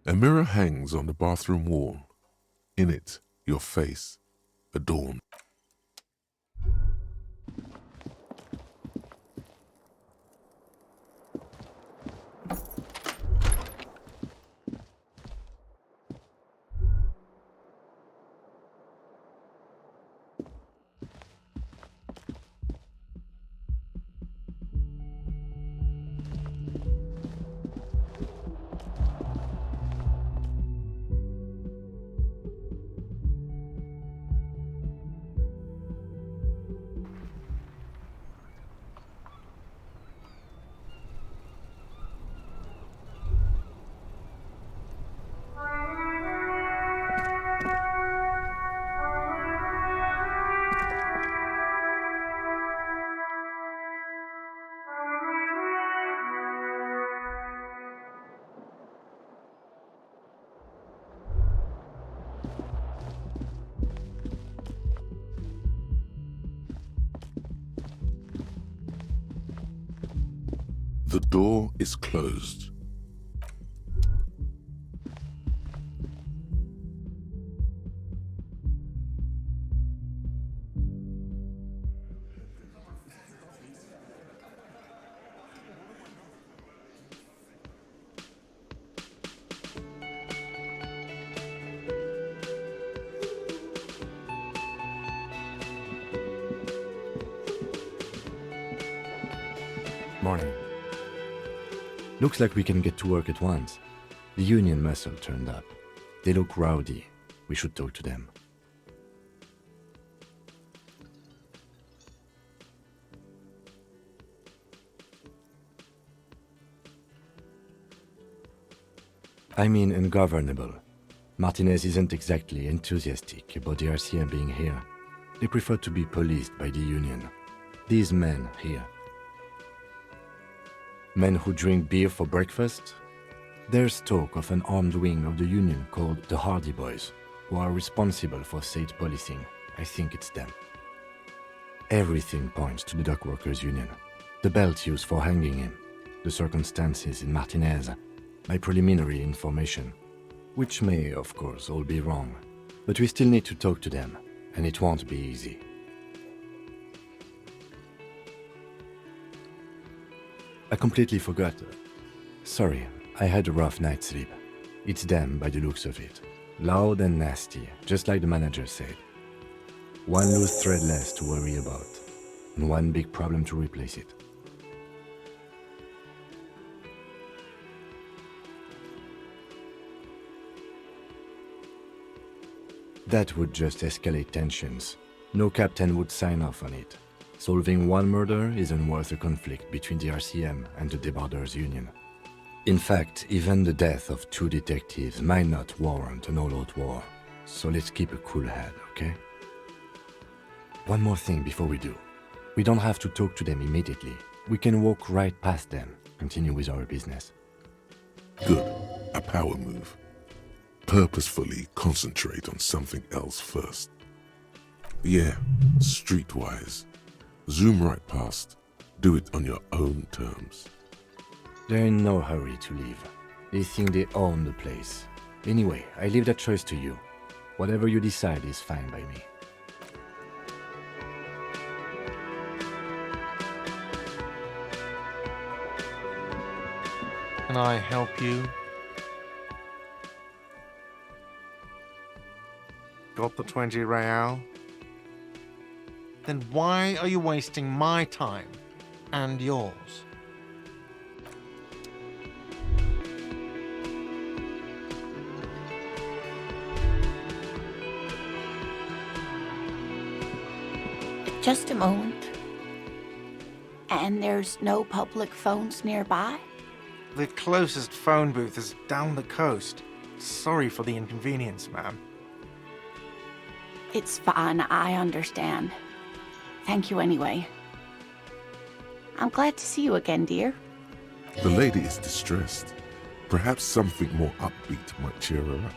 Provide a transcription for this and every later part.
A mirror hangs on the bathroom wall. In it, your face, adorned. The door is closed. Morning. Looks like we can get to work at once. The union muscle turned up. They look rowdy. We should talk to them. I mean ungovernable. Martinez isn't exactly enthusiastic about the RCM being here. They prefer to be policed by the union. These men here. Men who drink beer for breakfast? There's talk of an armed wing of the union called the Hardy Boys, who are responsible for state policing. I think it's them. Everything points to the dock workers' union. The belt used for hanging him, the circumstances in Martinez, my preliminary information, which may, of course, all be wrong. But we still need to talk to them, and it won't be easy. I completely forgot. Sorry, I had a rough night's sleep. It's them by the looks of it. Loud and nasty, just like the manager said. One loose thread less to worry about, and one big problem to replace it. That would just escalate tensions. No captain would sign off on it. Solving one murder isn't worth a conflict between the RCM and the Debarders Union. In fact, even the death of 2 detectives might not warrant an all-out war. So let's keep a cool head, okay? One more thing before we do. We don't have to talk to them immediately. We can walk right past them, continue with our business. Good. A power move. Purposefully concentrate on something else first. Yeah, streetwise. Zoom right past. Do it on your own terms. They're in no hurry to leave. They think they own the place. Anyway, I leave that choice to you. Whatever you decide is fine by me. Can I help you? Got the 20 real? Then why are you wasting my time and yours? Just a moment. And there's no public phones nearby? The closest phone booth is down the coast. Sorry for the inconvenience, ma'am. It's fine, I understand. Thank you anyway. I'm glad to see you again, dear. The lady is distressed. Perhaps something more upbeat might cheer her up.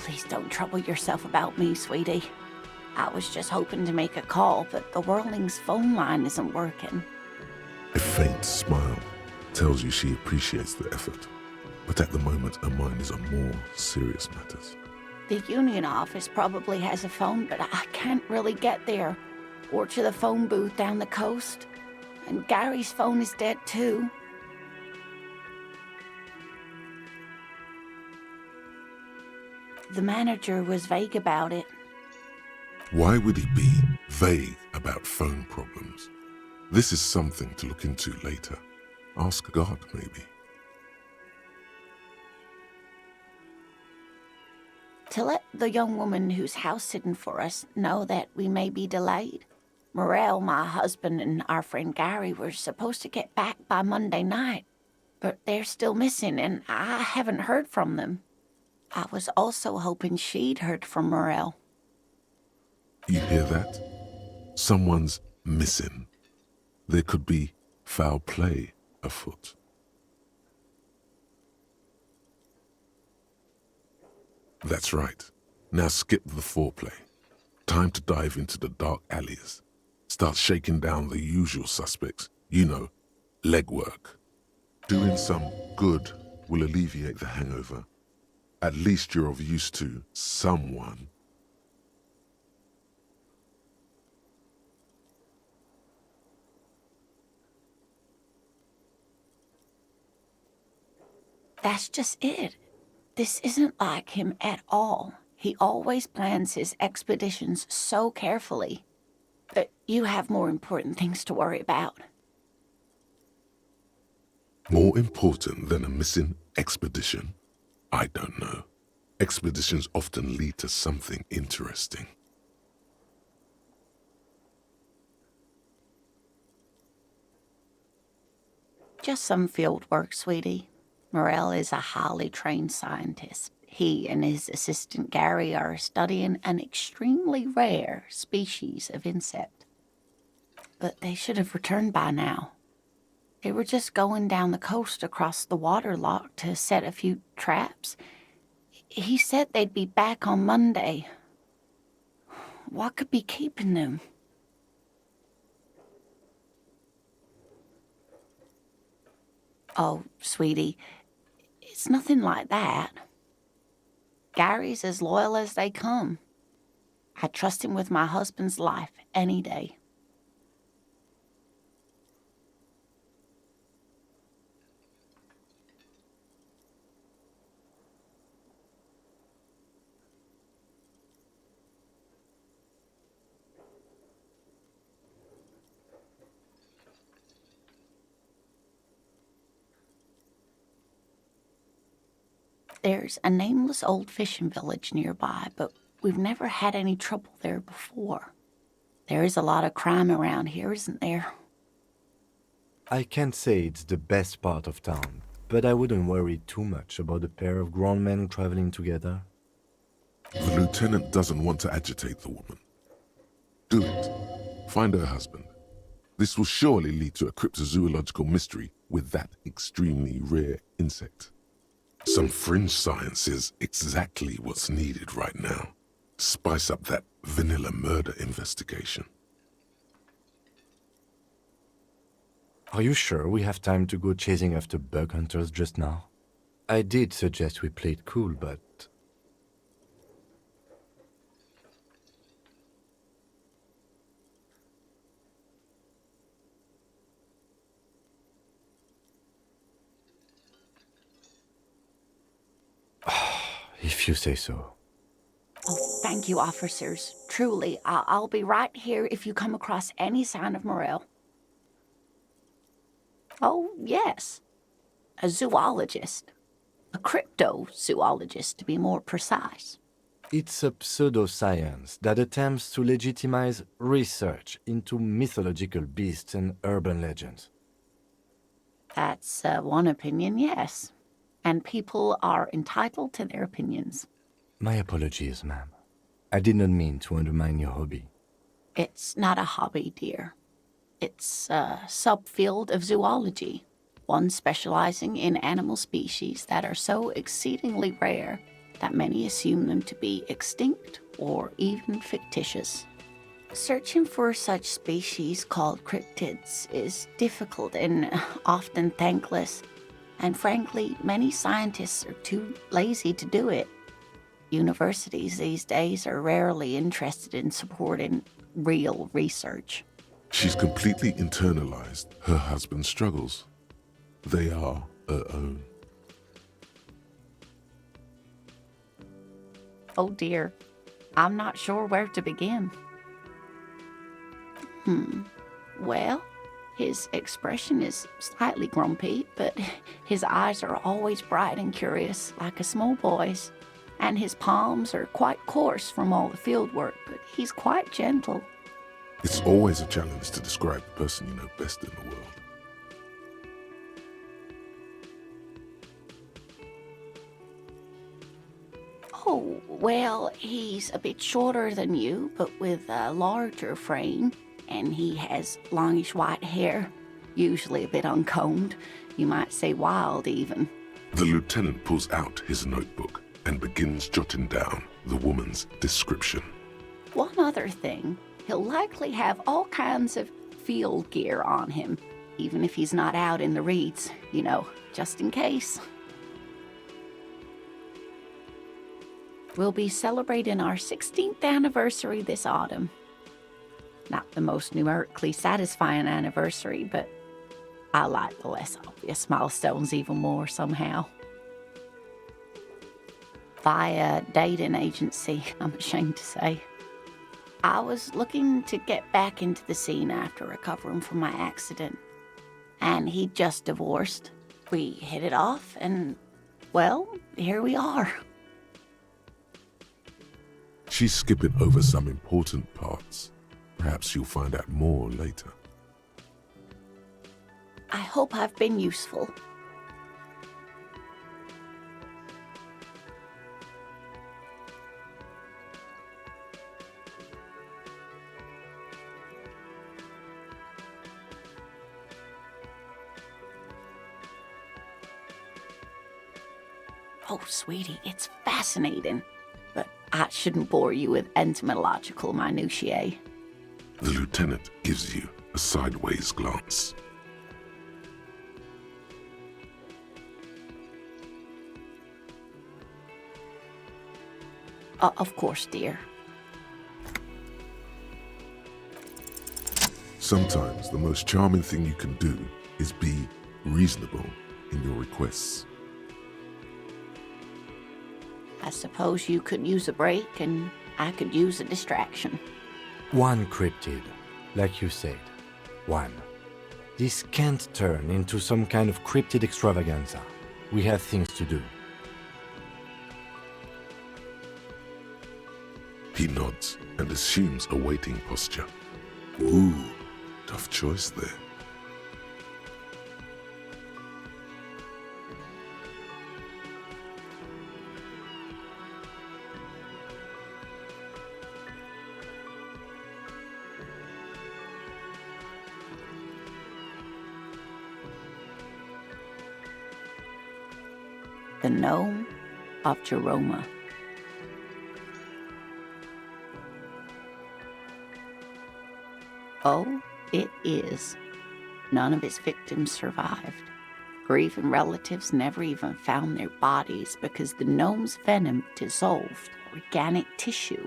Please don't trouble yourself about me, sweetie. I was just hoping to make a call, but the Whirling's phone line isn't working. A faint smile tells you she appreciates the effort, but at the moment her mind is on more serious matters. The union office probably has a phone, but I can't really get there, or to the phone booth down the coast. And Gary's phone is dead too. The manager was vague about it. Why would he be vague about phone problems? This is something to look into later. Ask God, maybe. To let the young woman who's house-sitting for us know that we may be delayed. Morel, my husband, and our friend Gary were supposed to get back by Monday night, but they're still missing, and I haven't heard from them. I was also hoping she'd heard from Morel. You hear that? Someone's missing. There could be foul play afoot. That's right. Now skip the foreplay. Time to dive into the dark alleys. Start shaking down the usual suspects. You know, legwork. Doing some good will alleviate the hangover. At least you're of use to someone. That's just it. This isn't like him at all. He always plans his expeditions so carefully. But you have more important things to worry about. More important than a missing expedition? I don't know. Expeditions often lead to something interesting. Just some field work, sweetie. Morel is a highly trained scientist. He and his assistant Gary are studying an extremely rare species of insect. But they should have returned by now. They were just going down the coast across the water lock to set a few traps. He said they'd be back on Monday. What could be keeping them? Oh, sweetie, it's nothing like that. Gary's as loyal as they come. I trust him with my husband's life any day. There's a nameless old fishing village nearby, but we've never had any trouble there before. There is a lot of crime around here, isn't there? I can't say it's the best part of town, but I wouldn't worry too much about a pair of grown men traveling together. The lieutenant doesn't want to agitate the woman. Do it. Find her husband. This will surely lead to a cryptozoological mystery with that extremely rare insect. Some fringe science is exactly what's needed right now. Spice up that vanilla murder investigation. Are you sure we have time to go chasing after bug hunters just now? I did suggest we play it cool, but... if you say so. Oh, thank you, officers. Truly, I'll be right here if you come across any sign of Morel. Oh, yes. A zoologist. A cryptozoologist, to be more precise. It's a pseudoscience that attempts to legitimize research into mythological beasts and urban legends. That's one opinion, yes. And people are entitled to their opinions. My apologies, ma'am. I did not mean to undermine your hobby. It's not a hobby, dear. It's a subfield of zoology, one specializing in animal species that are so exceedingly rare that many assume them to be extinct or even fictitious. Searching for such species called cryptids is difficult and often thankless, and frankly, many scientists are too lazy to do it. Universities these days are rarely interested in supporting real research. She's completely internalized her husband's struggles. They are her own. Oh dear, I'm not sure where to begin. Well, his expression is slightly grumpy, but his eyes are always bright and curious, like a small boy's. And his palms are quite coarse from all the field work, but he's quite gentle. It's always a challenge to describe the person you know best in the world. Oh, well, he's a bit shorter than you, but with a larger frame, and he has longish white hair, usually a bit uncombed. You might say wild, even. The lieutenant pulls out his notebook and begins jotting down the woman's description. One other thing, he'll likely have all kinds of field gear on him, even if he's not out in the reeds, just in case. We'll be celebrating our 16th anniversary this autumn. Not the most numerically satisfying anniversary, but I like the less obvious milestones even more somehow. Via dating agency, I'm ashamed to say. I was looking to get back into the scene after recovering from my accident, and he'd just divorced. We hit it off, and, well, here we are. She's skipping over some important parts. Perhaps you'll find out more later. I hope I've been useful. Oh, sweetie, it's fascinating. But I shouldn't bore you with entomological minutiae. The lieutenant gives you a sideways glance. Of course, dear. Sometimes the most charming thing you can do is be reasonable in your requests. I suppose you could use a break and I could use a distraction. One cryptid, like you said. One. This can't turn into some kind of cryptid extravaganza. We have things to do. He nods and assumes a waiting posture. Ooh, tough choice there. The Gnome of Jeroma. Oh, it is. None of his victims survived. Grieving relatives never even found their bodies because the gnome's venom dissolved organic tissue.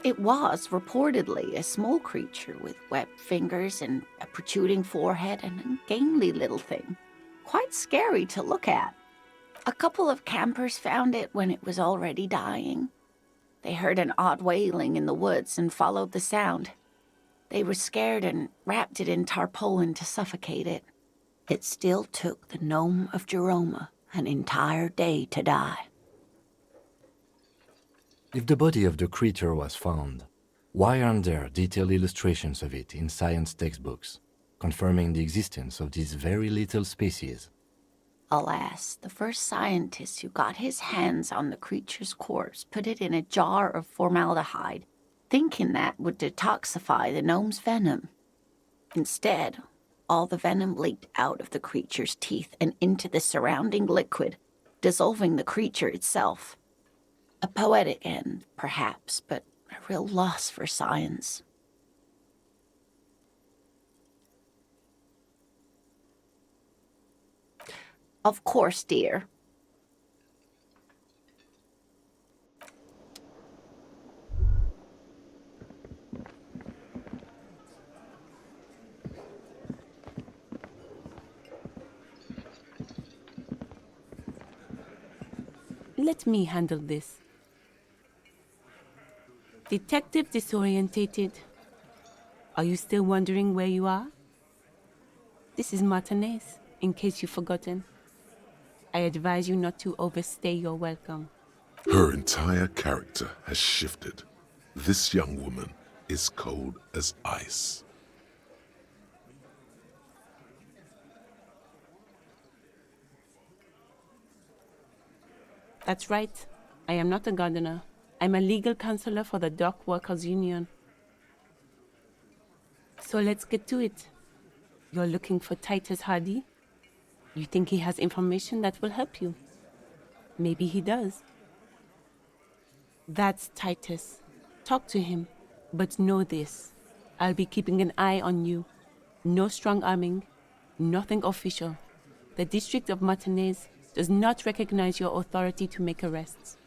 It was reportedly a small creature with webbed fingers and a protruding forehead and a ungainly little thing. Quite scary to look at. A couple of campers found it when it was already dying. They heard an odd wailing in the woods and followed the sound. They were scared and wrapped it in tarpaulin to suffocate it. It still took the Gnome of Jeroma an entire day to die. If the body of the creature was found, why aren't there detailed illustrations of it in science textbooks, confirming the existence of this very little species? Alas, the first scientist who got his hands on the creature's corpse put it in a jar of formaldehyde, thinking that would detoxify the gnome's venom. Instead, all the venom leaked out of the creature's teeth and into the surrounding liquid, dissolving the creature itself. A poetic end, perhaps, but a real loss for science. Of course, dear. Let me handle this. Detective disorientated. Are you still wondering where you are? This is Martinez, in case you've forgotten. I advise you not to overstay your welcome. Her entire character has shifted. This young woman is cold as ice. That's right. I am not a gardener. I'm a legal counselor for the Dock Workers Union. So let's get to it. You're looking for Titus Hardy? You think he has information that will help you? Maybe he does. That's Titus. Talk to him. But know this. I'll be keeping an eye on you. No strong arming. Nothing official. The District of Martinez does not recognize your authority to make arrests.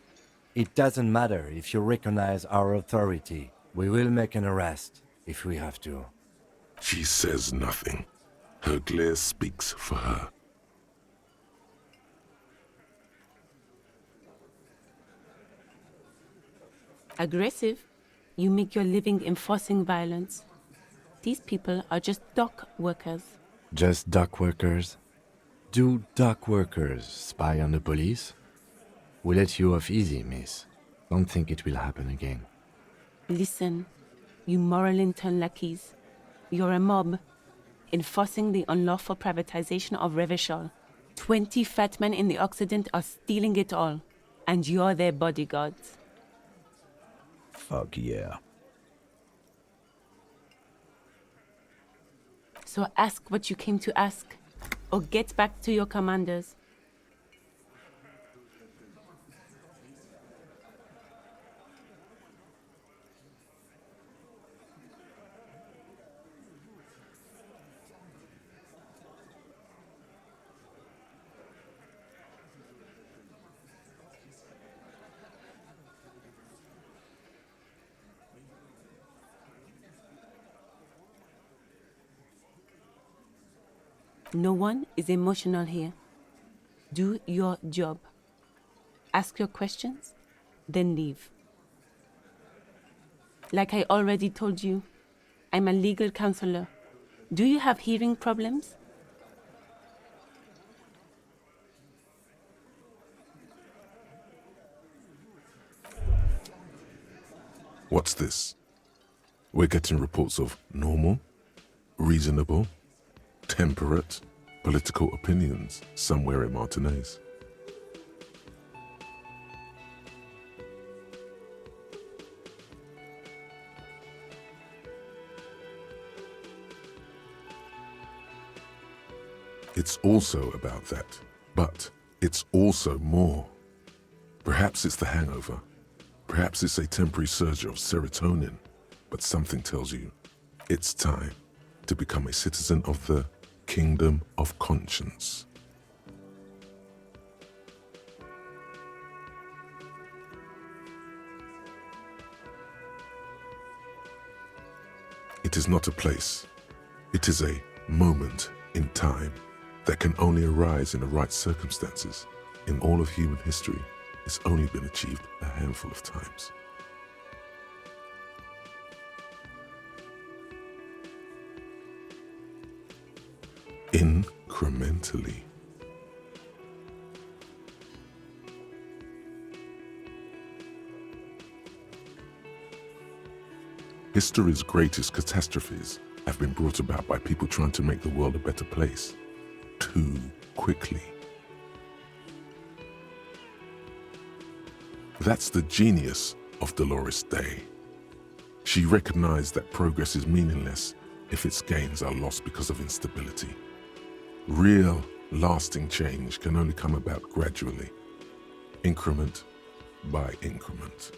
It doesn't matter if you recognize our authority. We will make an arrest, if we have to. She says nothing. Her glare speaks for her. Aggressive? You make your living enforcing violence. These people are just dock workers. Just dock workers? Do dock workers spy on the police? We let you off easy, miss. Don't think it will happen again. Listen, you moral intern lackeys. You're a mob, enforcing the unlawful privatization of Revachol. 20 fat men in the Occident are stealing it all, and you're their bodyguards. Fuck yeah. So ask what you came to ask, or get back to your commanders. No one is emotional here. Do your job. Ask your questions, then leave. Like I already told you, I'm a legal counselor. Do you have hearing problems? What's this? We're getting reports of normal, reasonable, temperate political opinions somewhere in Martinez. It's also about that, but it's also more. Perhaps it's the hangover. Perhaps it's a temporary surge of serotonin, but something tells you it's time to become a citizen of the Kingdom of Conscience. It is not a place. It is a moment in time that can only arise in the right circumstances. In all of human history, it's only been achieved a handful of times. Incrementally. History's greatest catastrophes have been brought about by people trying to make the world a better place too quickly. That's the genius of Dolores Day. She recognized that progress is meaningless if its gains are lost because of instability. Real, lasting change can only come about gradually increment by increment.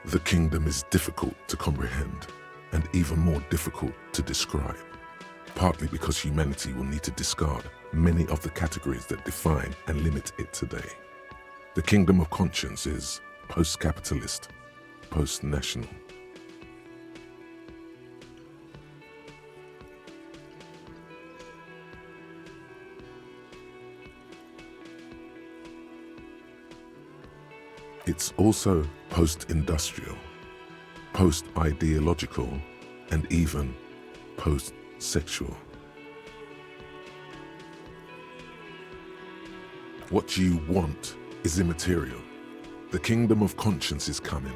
The kingdom is difficult to comprehend and even more difficult to describe, partly because humanity will need to discard many of the categories that define and limit it today. The kingdom of conscience is post-capitalist, post-national. It's also post-industrial, post-ideological, and even post-sexual. What you want is immaterial. The kingdom of conscience is coming,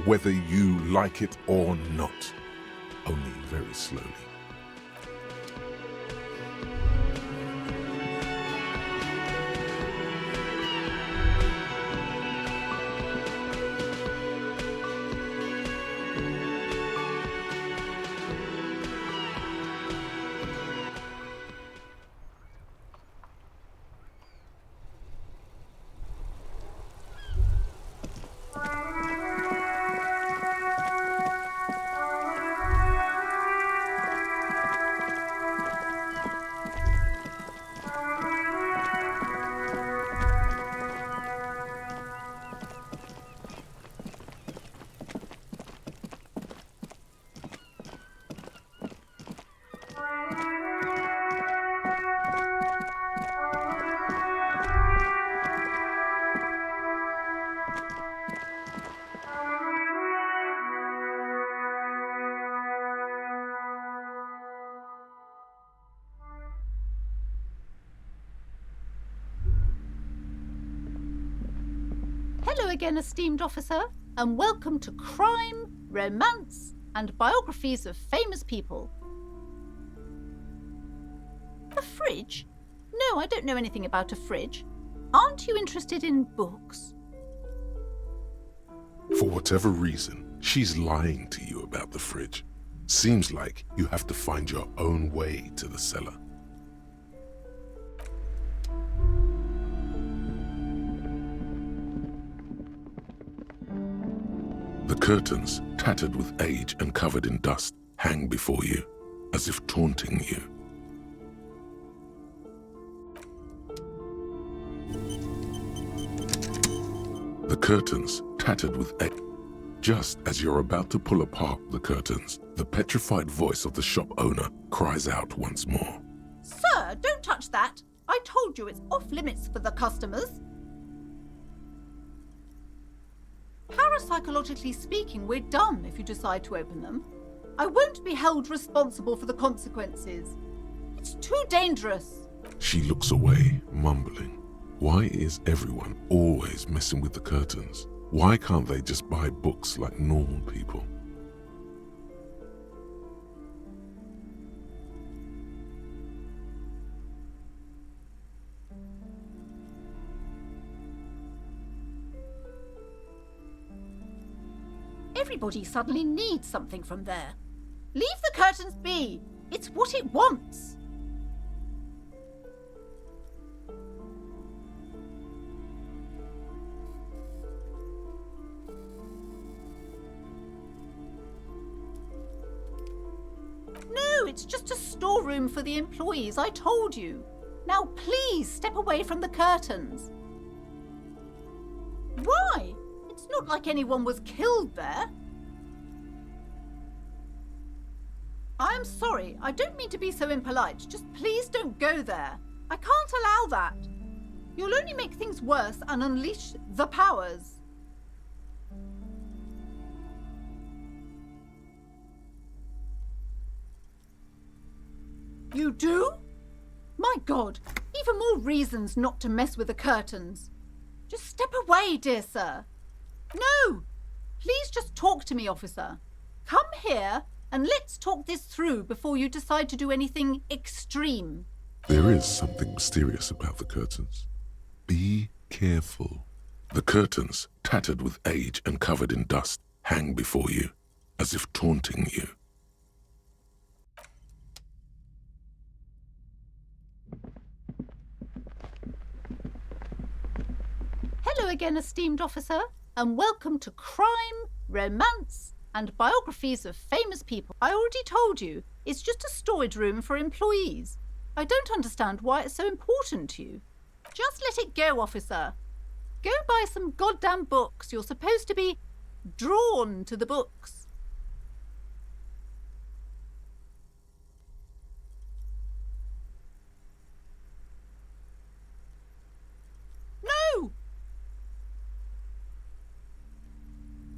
whether you like it or not, only very slowly. Hello again, esteemed officer, and welcome to Crime, Romance, and Biographies of Famous People. A fridge? No, I don't know anything about a fridge. Aren't you interested in books? For whatever reason, she's lying to you about the fridge. Seems like you have to find your own way to the cellar. The curtains, tattered with age and covered in dust, hang before you, as if taunting you. The curtains, tattered with age. Just as you're about to pull apart the curtains, the petrified voice of the shop owner cries out once more. Sir, don't touch that. I told you it's off limits for the customers. Parapsychologically speaking, we're done if you decide to open them. I won't be held responsible for the consequences. It's too dangerous. She looks away, mumbling. Why is everyone always messing with the curtains? Why can't they just buy books like normal people? Everybody suddenly needs something from there. Leave the curtains be. It's what it wants. No, it's just a storeroom for the employees, I told you. Now please step away from the curtains. Why? It's not like anyone was killed there. I'm sorry, I don't mean to be so impolite. Just please don't go there. I can't allow that. You'll only make things worse and unleash the powers. You do? My God, even more reasons not to mess with the curtains. Just step away, dear sir. No! Please just talk to me, officer. Come here and let's talk this through before you decide to do anything extreme. There is something mysterious about the curtains. Be careful. The curtains, tattered with age and covered in dust, hang before you, as if taunting you. Hello again, esteemed officer, and welcome to Crime, Romance, and Biographies of Famous People. I already told you, it's just a storage room for employees. I don't understand why it's so important to you. Just let it go, officer. Go buy some goddamn books. You're supposed to be drawn to the books. No!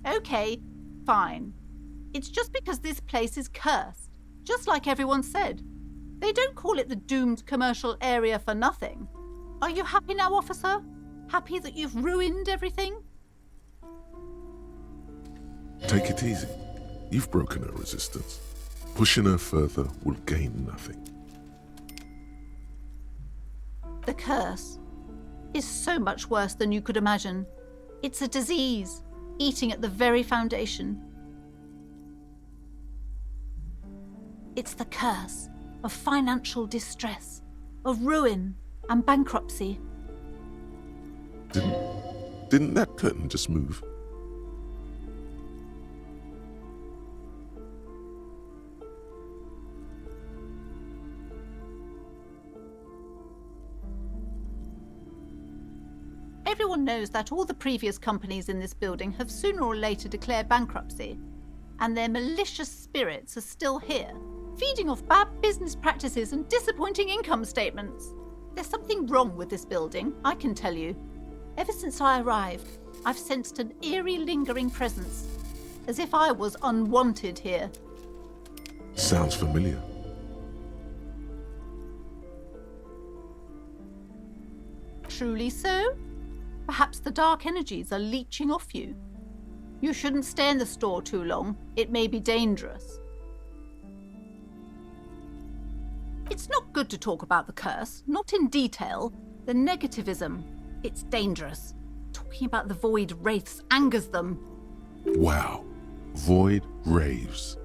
Okay, fine. It's just because this place is cursed, just like everyone said. They don't call it the doomed commercial area for nothing. Are you happy now, officer? Happy that you've ruined everything? Take it easy. You've broken her resistance. Pushing her further will gain nothing. The curse is so much worse than you could imagine. It's a disease, eating at the very foundation. It's the curse of financial distress, of ruin and bankruptcy. Didn't that curtain just move? Everyone knows that all the previous companies in this building have sooner or later declared bankruptcy, and their malicious spirits are still here, feeding off bad business practices and disappointing income statements. There's something wrong with this building, I can tell you. Ever since I arrived, I've sensed an eerie, lingering presence, as if I was unwanted here. Sounds familiar. Truly so? Perhaps the dark energies are leeching off you. You shouldn't stay in the store too long. It may be dangerous. It's not good to talk about the curse, not in detail. The negativism, it's dangerous. Talking about the void wraiths angers them. Wow. Void raves.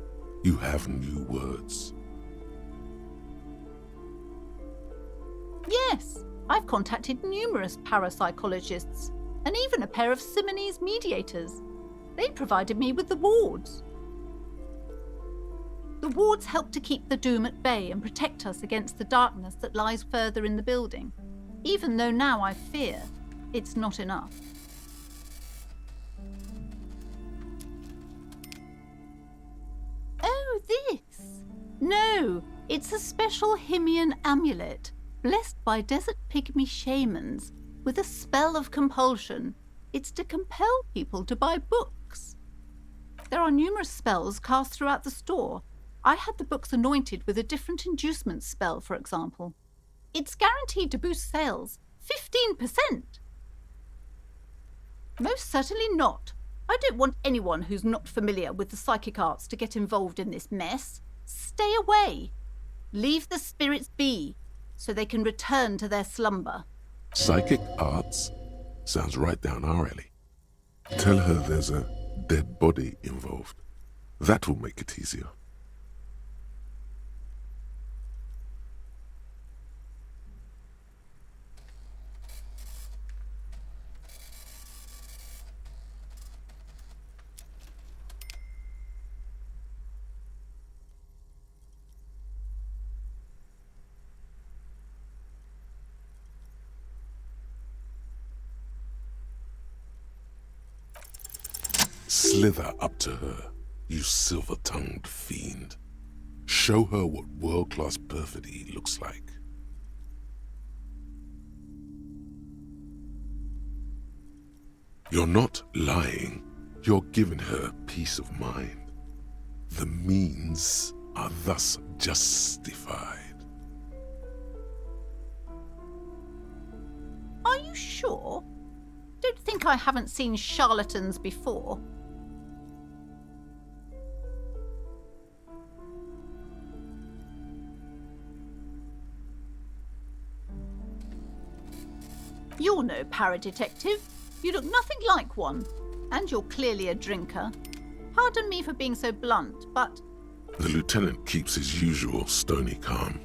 You have new words. Yes, I've contacted numerous parapsychologists and even a pair of Simonese mediators. They provided me with the wards. The wards help to keep the doom at bay and protect us against the darkness that lies further in the building, even though now I fear it's not enough. Oh, this? No, it's a special Himian amulet, blessed by desert pygmy shamans, with a spell of compulsion. It's to compel people to buy books. There are numerous spells cast throughout the store. I had the books anointed with a different inducement spell, for example. It's guaranteed to boost sales 15%. Most certainly not. I don't want anyone who's not familiar with the psychic arts to get involved in this mess. Stay away. Leave the spirits be, so they can return to their slumber. Psychic arts? Sounds right down our alley. Tell her there's a dead body involved. That will make it easier. Slither up to her, you silver-tongued fiend. Show her what world-class perfidy looks like. You're not lying. You're giving her peace of mind. The means are thus justified. you sure? Don't think I haven't seen charlatans before. You're no paradetective. You look nothing like one. And you're clearly a drinker. Pardon me for being so blunt, but... The lieutenant keeps his usual stony calm.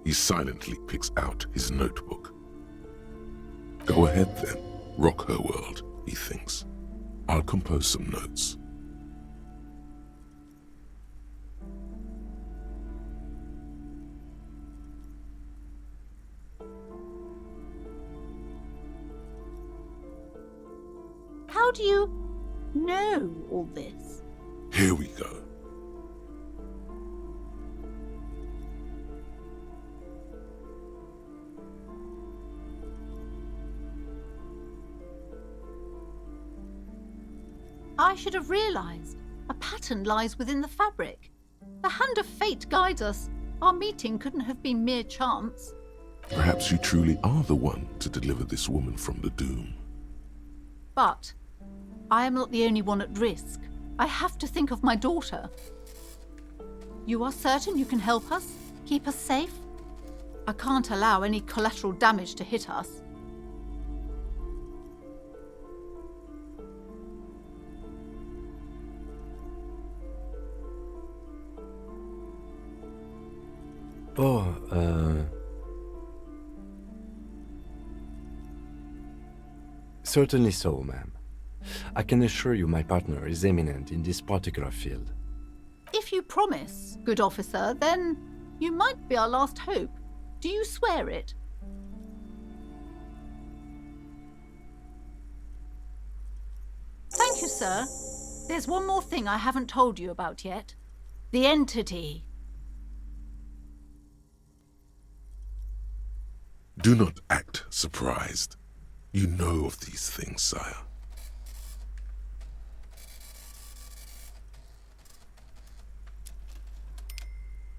He silently picks out his notebook. Go ahead then, rock her world, he thinks. I'll compose some notes. How do you know all this? Here we go. I should have realized. A pattern lies within the fabric. The hand of fate guides us. Our meeting couldn't have been mere chance. Perhaps you truly are the one to deliver this woman from the doom. But I am not the only one at risk. I have to think of my daughter. You are certain you can help us? Keep us safe? I can't allow any collateral damage to hit us. Certainly so, ma'am. I can assure you my partner is eminent in this particular field. If you promise, good officer, then you might be our last hope. Do you swear it? Thank you, sir. There's one more thing I haven't told you about yet. The entity. Do not act surprised. You know of these things, sire.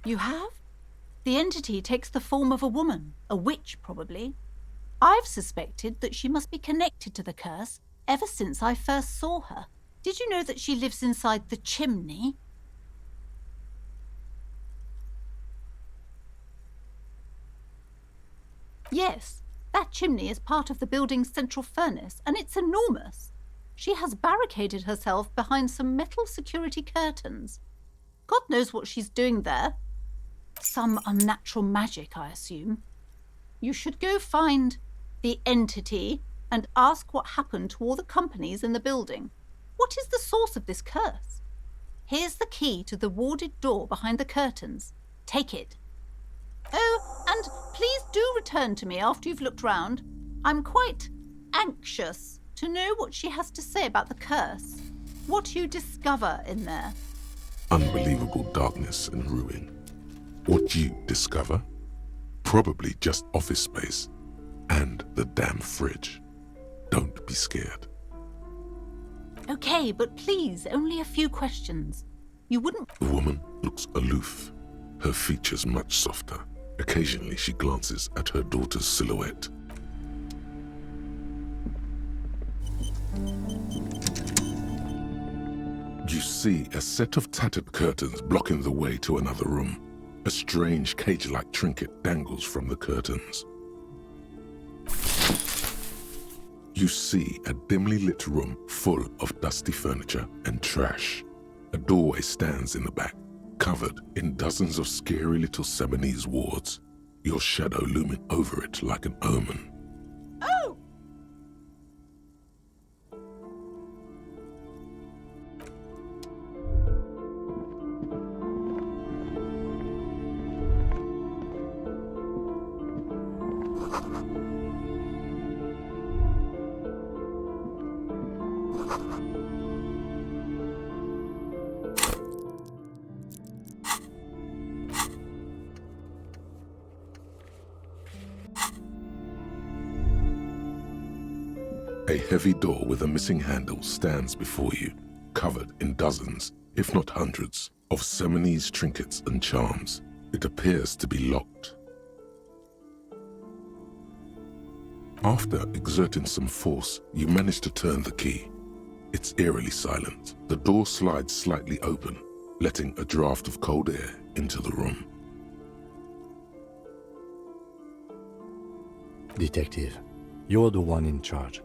You have? The entity takes the form of a woman, a witch probably. I've suspected that she must be connected to the curse ever since I first saw her. Did you know that she lives inside the chimney? Yes, that chimney is part of the building's central furnace, and it's enormous. She has barricaded herself behind some metal security curtains. God knows what she's doing there. Some unnatural magic, I assume. You should go find the entity and ask what happened to all the companies in the building. What is the source of this curse? Here's the key to the warded door behind the curtains. Take it. Oh, and please do return to me after you've looked round. I'm quite anxious to know what she has to say about the curse. What you discover in there. Unbelievable darkness and ruin. What you discover? Probably just office space. And the damn fridge. Don't be scared. Okay, but please, only a few questions. You wouldn't... The woman looks aloof, her features much softer. Occasionally she glances at her daughter's silhouette. You see a set of tattered curtains blocking the way to another room. A strange cage-like trinket dangles from the curtains. You see a dimly lit room full of dusty furniture and trash. A doorway stands in the back, covered in dozens of scary little Seminese wards, your shadow looming over it like an omen. Oh! A heavy door with a missing handle stands before you, covered in dozens, if not hundreds, of Seminese trinkets and charms. It appears to be locked. After exerting some force, you manage to turn the key. It's eerily silent. The door slides slightly open, letting a draft of cold air into the room. Detective, you're the one in charge.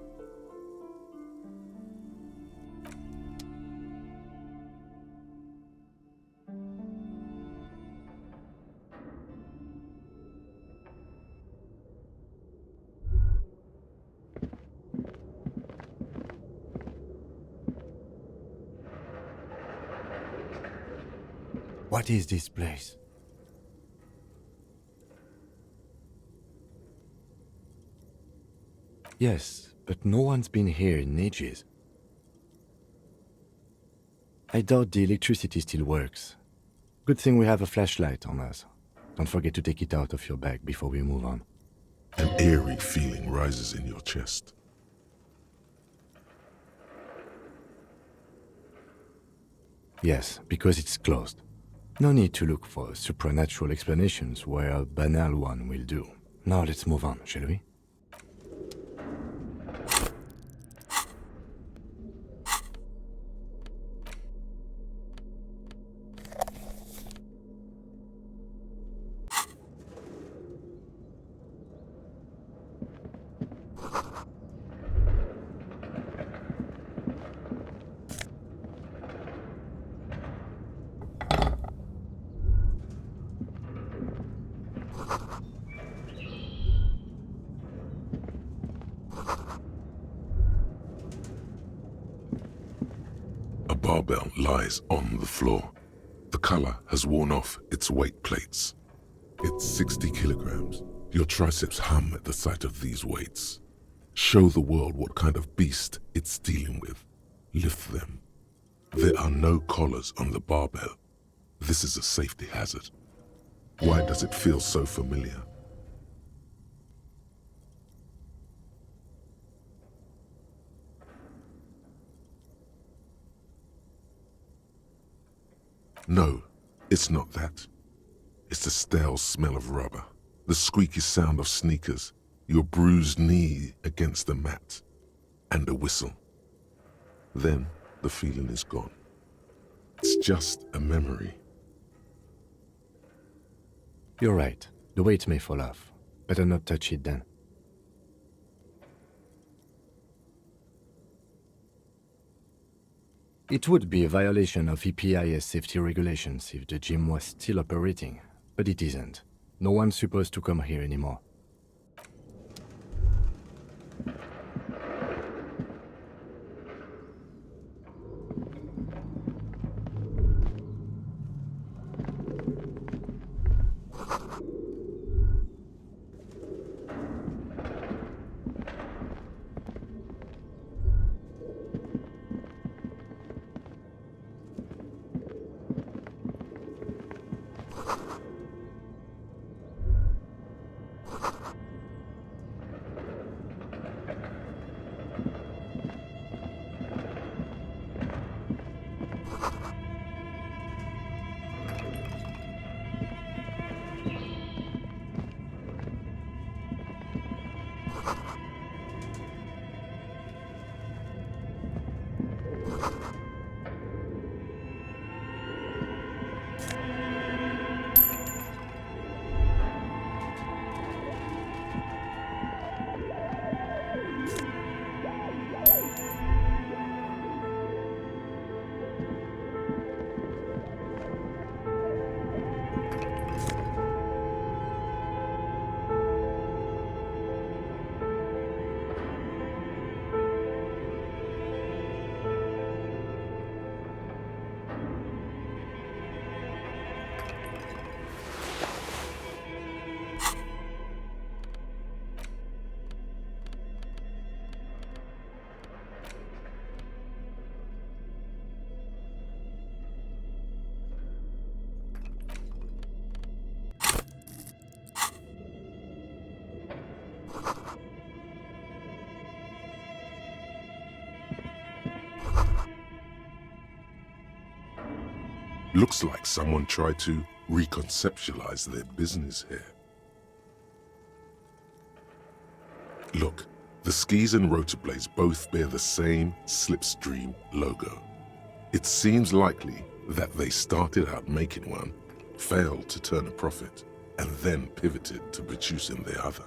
What is this place? Yes, but no one's been here in ages. I doubt the electricity still works. Good thing we have a flashlight on us. Don't forget to take it out of your bag before we move on. An eerie feeling rises in your chest. Yes, because it's closed. No need to look for supernatural explanations where a banal one will do. Now let's move on, shall we? A barbell lies on the floor. The color has worn off its weight plates. It's 60 kilograms. Your triceps hum at the sight of these weights. Show the world what kind of beast it's dealing with. Lift them. There are no collars on the barbell. This is a safety hazard. Why does it feel so familiar? No, it's not that. It's the stale smell of rubber, the squeaky sound of sneakers, your bruised knee against the mat, and a whistle. Then the feeling is gone. It's just a memory. You're right. The weight may fall off. Better not touch it then. It would be a violation of EPIS safety regulations if the gym was still operating, but it isn't. No one's supposed to come here anymore. Looks like someone tried to reconceptualize their business here. Look, The skis and rotor blades both bear the same slipstream logo. It seems likely that they started out making one, failed to turn a profit, and then pivoted to producing the other.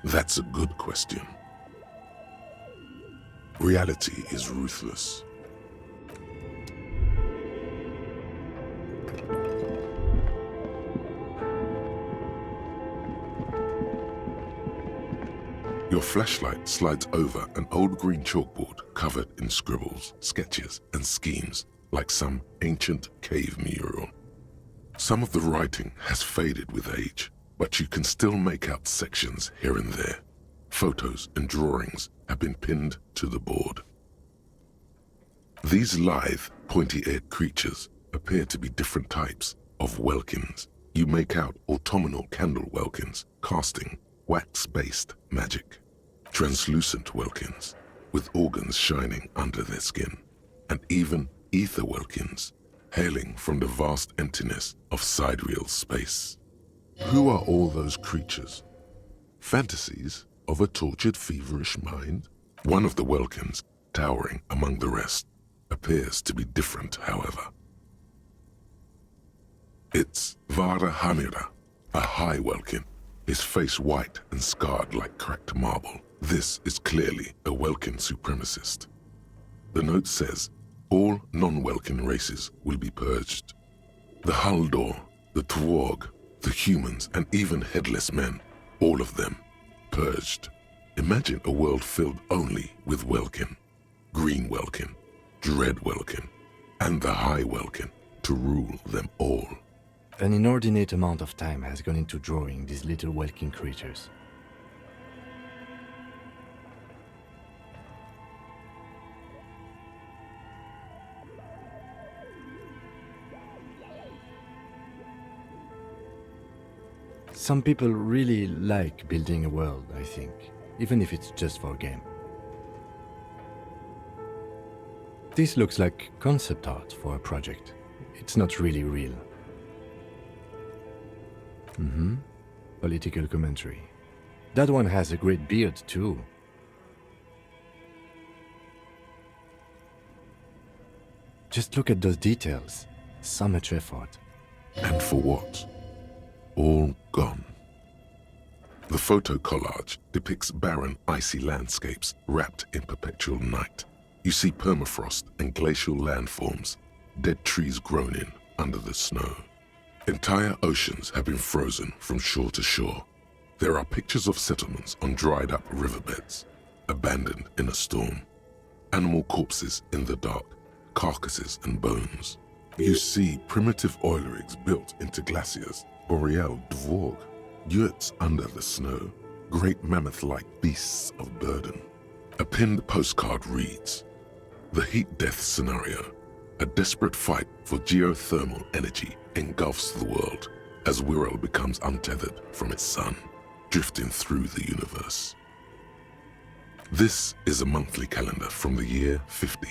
That's a good question. Reality is ruthless. Your flashlight slides over an old green chalkboard covered in scribbles, sketches, and schemes like some ancient cave mural. Some of the writing has faded with age, but you can still make out sections here and there. Photos and drawings have been pinned to the board. These lithe, pointy-eared creatures appear to be different types of welkins. You make out autumnal candle welkins casting wax-based magic, translucent welkins with organs shining under their skin, and even ether welkins hailing from the vast emptiness of sidereal space. Who are all those creatures? Fantasies of a tortured, feverish mind? One of the welkins, towering among the rest, appears to be different, however. It's Vara Hamira, a high welkin, his face white and scarred like cracked marble. This is clearly a welkin supremacist. The note says, all non-welkin races will be purged. The Haldor, the Tworg, the humans, and even headless men, all of them, purged. Imagine a world filled only with welkin, green welkin, dread welkin, and the high welkin to rule them all. An inordinate amount of time has gone into drawing these little welkin creatures. Some people really like building a world, I think, even if it's just for a game. This looks like concept art for a project. It's not really real. Political commentary. That one has a great beard too. Just look at those details. So much effort. And for what? All gone. The photo collage depicts barren, icy landscapes wrapped in perpetual night. You see permafrost and glacial landforms, dead trees grown in under the snow. Entire oceans have been frozen from shore to shore. There are pictures of settlements on dried-up riverbeds, abandoned in a storm. Animal corpses in the dark, carcasses and bones. You see primitive oil rigs built into glaciers, boreal dvorg, yurts under the snow, great mammoth-like beasts of burden. A pinned postcard reads, "The heat death scenario, a desperate fight for geothermal energy engulfs the world as Wirral becomes untethered from its sun, drifting through the universe." This is a monthly calendar from the year 50.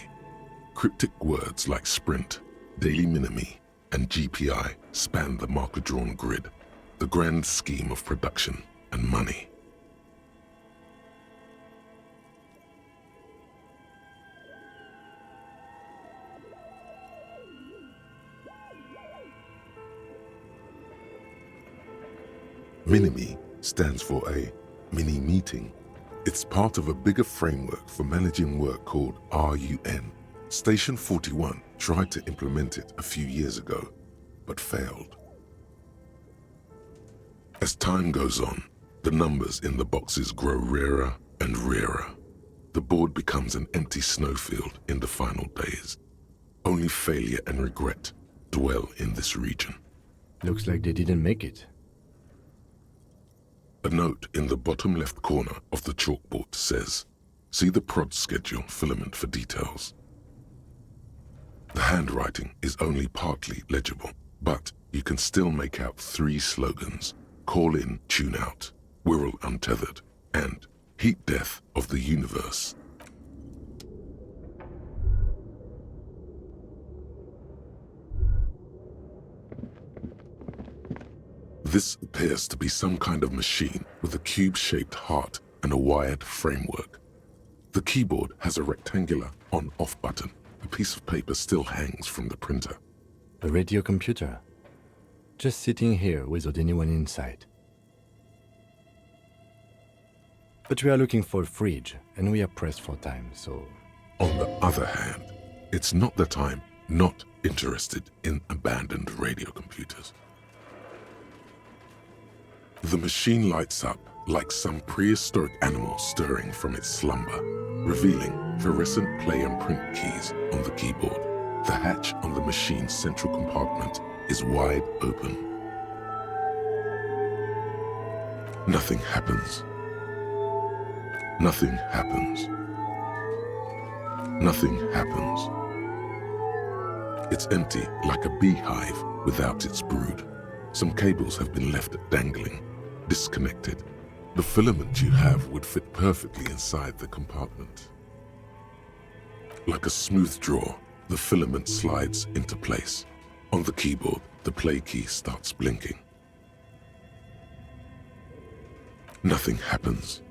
Cryptic words like sprint, daily minimi, and GPI span the marker-drawn grid, the grand scheme of production and money. Minimi stands for a mini meeting. It's part of a bigger framework for managing work called RUN. Station 41 tried to implement it a few years ago, but failed. As time goes on, the numbers in the boxes grow rarer and rarer. The board becomes an empty snowfield in the final days. Only failure and regret dwell in this region. Looks like they didn't make it. A note in the bottom left corner of the chalkboard says, See the prod schedule filament for details. The handwriting is only partly legible, but you can still make out 3 slogans: Call in, Tune out, Wirral Untethered, and Heat Death of the Universe. This appears to be some kind of machine with a cube-shaped heart and a wired framework. The keyboard has a rectangular on-off button. A piece of paper still hangs from the printer. A radio computer. Just sitting here without anyone inside. But we are looking for a fridge, and we are pressed for time, so... On the other hand, it's not that I'm not interested in abandoned radio computers. The machine lights up like some prehistoric animal stirring from its slumber, revealing fluorescent play and print keys on the keyboard. The hatch on the machine's central compartment is wide open. Nothing happens. Nothing happens. Nothing happens. It's empty like a beehive without its brood. Some cables have been left dangling, disconnected. The filament you have would fit perfectly inside the compartment. Like a smooth drawer, the filament slides into place. On the keyboard, the play key starts blinking. Nothing happens.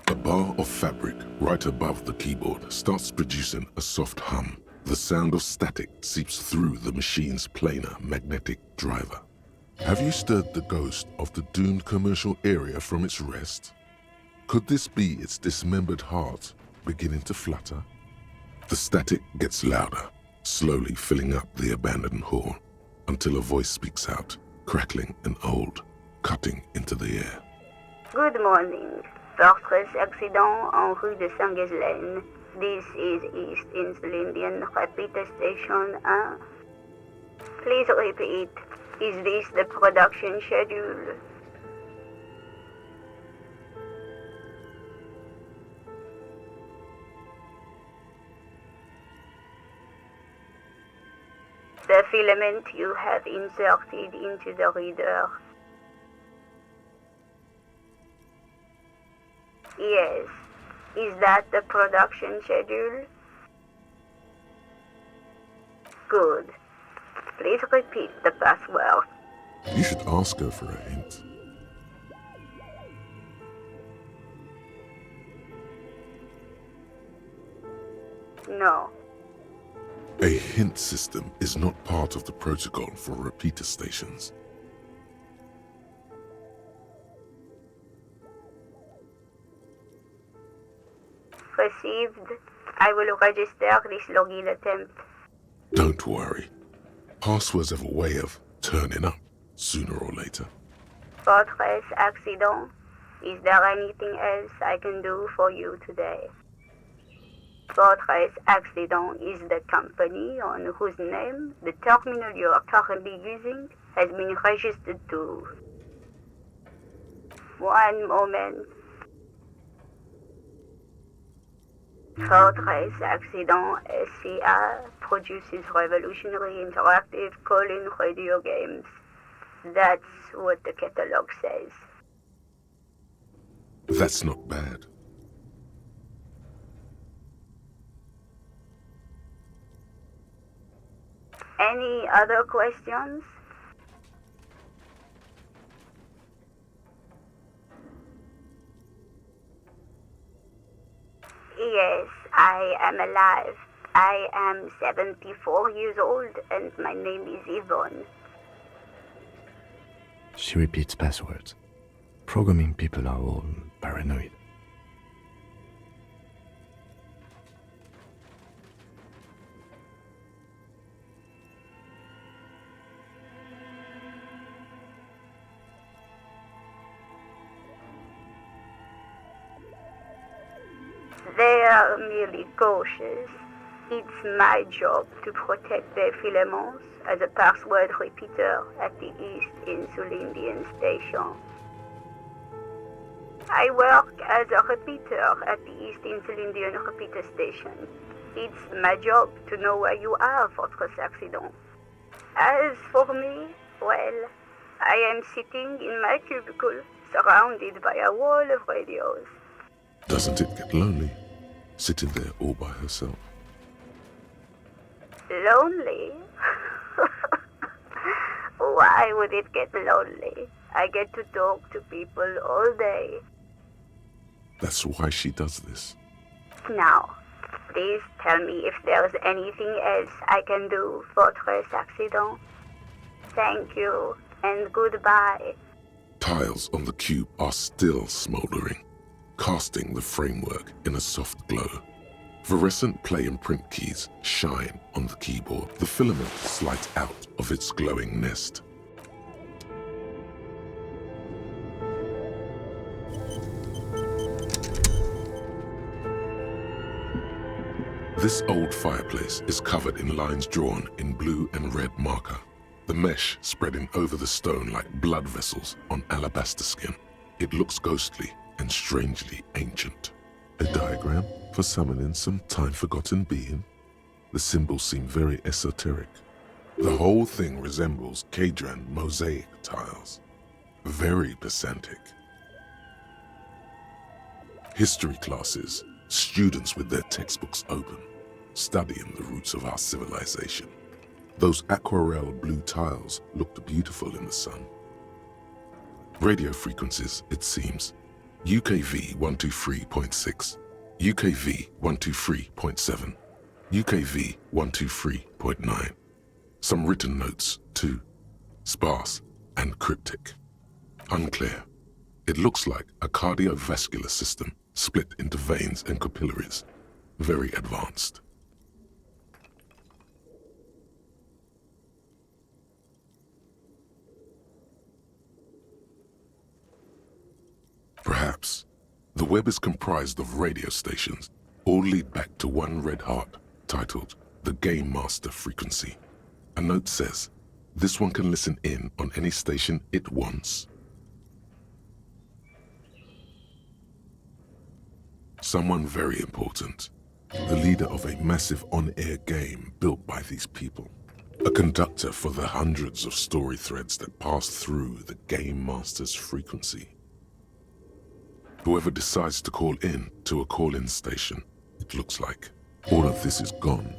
A bar of fabric right above the keyboard starts producing a soft hum. The sound of static seeps through the machine's planar magnetic driver. Have you stirred the ghost of the doomed commercial area from its rest? Could this be its dismembered heart beginning to flutter? The static gets louder, slowly filling up the abandoned hall, until a voice speaks out, crackling and old, cutting into the air. Good morning. Fortress accident en rue de Saint-Ghislaine. This is East Insulindian Repeater Station 1. Please repeat. Is this the production schedule? The filament you have inserted into the reader. Yes. Is that the production schedule? Good. Please repeat the password. You should ask her for a hint. No. A hint system is not part of the protocol for repeater stations. Received. I will register this login attempt. Don't worry. Passwords have a way of turning up sooner or later. Fortress accident. Is there anything else I can do for you today? Fortress accident is the company on whose name the terminal you are currently using has been registered to. One moment. Fortress Accident SCA produces revolutionary interactive call-in radio games. That's what the catalog says. That's not bad. Any other questions? Yes, I am alive. I am 74 years old and my name is Yvonne. She repeats passwords. Programming people are all paranoid. They are merely cautious. It's my job to protect their filaments as a password repeater at the East Insulindian Station. I work as a repeater at the East Insulindian repeater station. It's my job to know where you are, Fortress Accident. As for me, well, I am sitting in my cubicle, surrounded by a wall of radios. Doesn't it get lonely, sitting there all by herself? Lonely? Why would it get lonely? I get to talk to people all day. That's why she does this. Now, please tell me if there's anything else I can do, Fortress Accident. Thank you, and goodbye. Tiles on the cube are still smoldering, casting the framework in a soft glow. Fluorescent play and print keys shine on the keyboard. The filament slides out of its glowing nest. This old fireplace is covered in lines drawn in blue and red marker, the mesh spreading over the stone like blood vessels on alabaster skin. It looks ghostly and strangely ancient. A diagram for summoning some time-forgotten being? The symbols seem very esoteric. The whole thing resembles Kadran mosaic tiles. Very pedantic. History classes, students with their textbooks open, studying the roots of our civilization. Those aquarelle blue tiles looked beautiful in the sun. Radio frequencies, it seems. UKV 123.6, UKV 123.7, UKV 123.9. Some written notes, too. Sparse and cryptic. Unclear. It looks like a cardiovascular system split into veins and capillaries. Very advanced. Perhaps the web is comprised of radio stations, all lead back to one red heart, titled the Game Master Frequency. A note says, this one can listen in on any station it wants. Someone very important, the leader of a massive on-air game built by these people. A conductor for the hundreds of story threads that pass through the Game Master's frequency. Whoever decides to call in to a call-in station, it looks like. All of this is gone,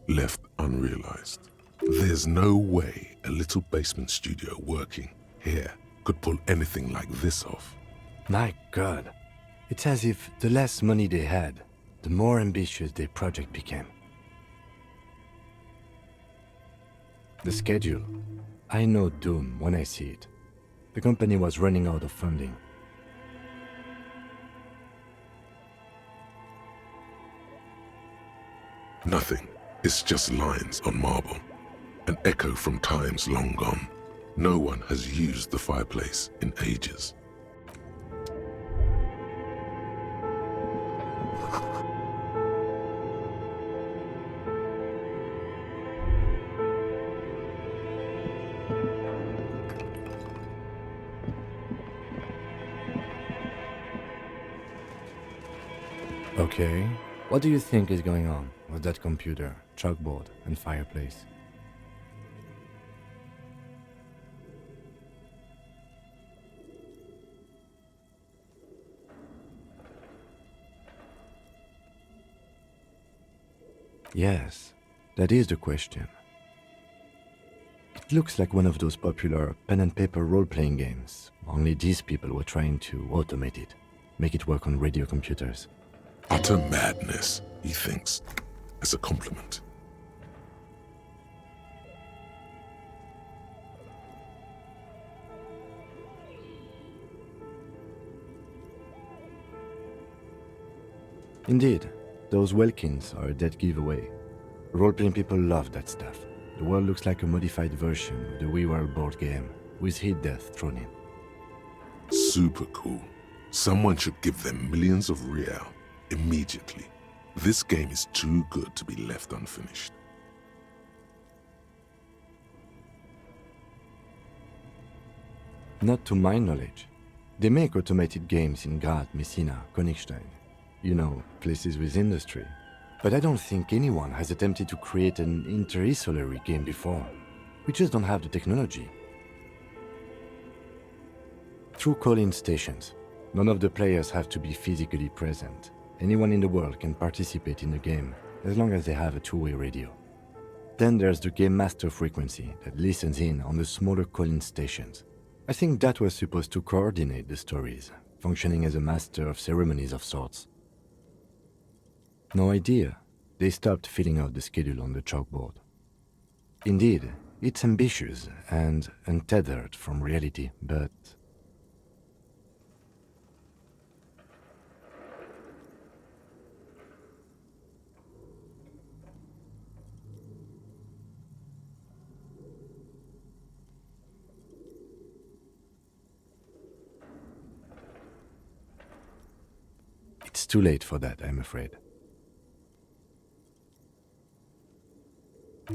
left unrealized. There's no way a little basement studio working here could pull anything like this off. My God. It's as if the less money they had, the more ambitious their project became. The schedule. I know doom when I see it. The company was running out of funding. Nothing. It's just lines on marble. An echo from times long gone. No one has used the fireplace in ages. Okay, what do you think is going on with that computer, chalkboard, and fireplace? Yes, that is the question. It looks like one of those popular pen and paper role-playing games, only these people were trying to automate it, make it work on radio computers. Utter madness, he thinks, as a compliment. Indeed, those Welkins are a dead giveaway. Role-playing people love that stuff. The world looks like a modified version of the We World board game, with hit death thrown in. Super cool. Someone should give them millions of real immediately. This game is too good to be left unfinished. Not to my knowledge. They make automated games in Graz, Messina, Königstein. You know, places with industry. But I don't think anyone has attempted to create an interisolary game before. We just don't have the technology. Through call-in stations, none of the players have to be physically present. Anyone in the world can participate in the game, as long as they have a two-way radio. Then there's the Game Master frequency that listens in on the smaller call-in stations. I think that was supposed to coordinate the stories, functioning as a master of ceremonies of sorts. No idea. They stopped filling out the schedule on the chalkboard. Indeed, it's ambitious and untethered from reality, but... It's too late for that, I'm afraid.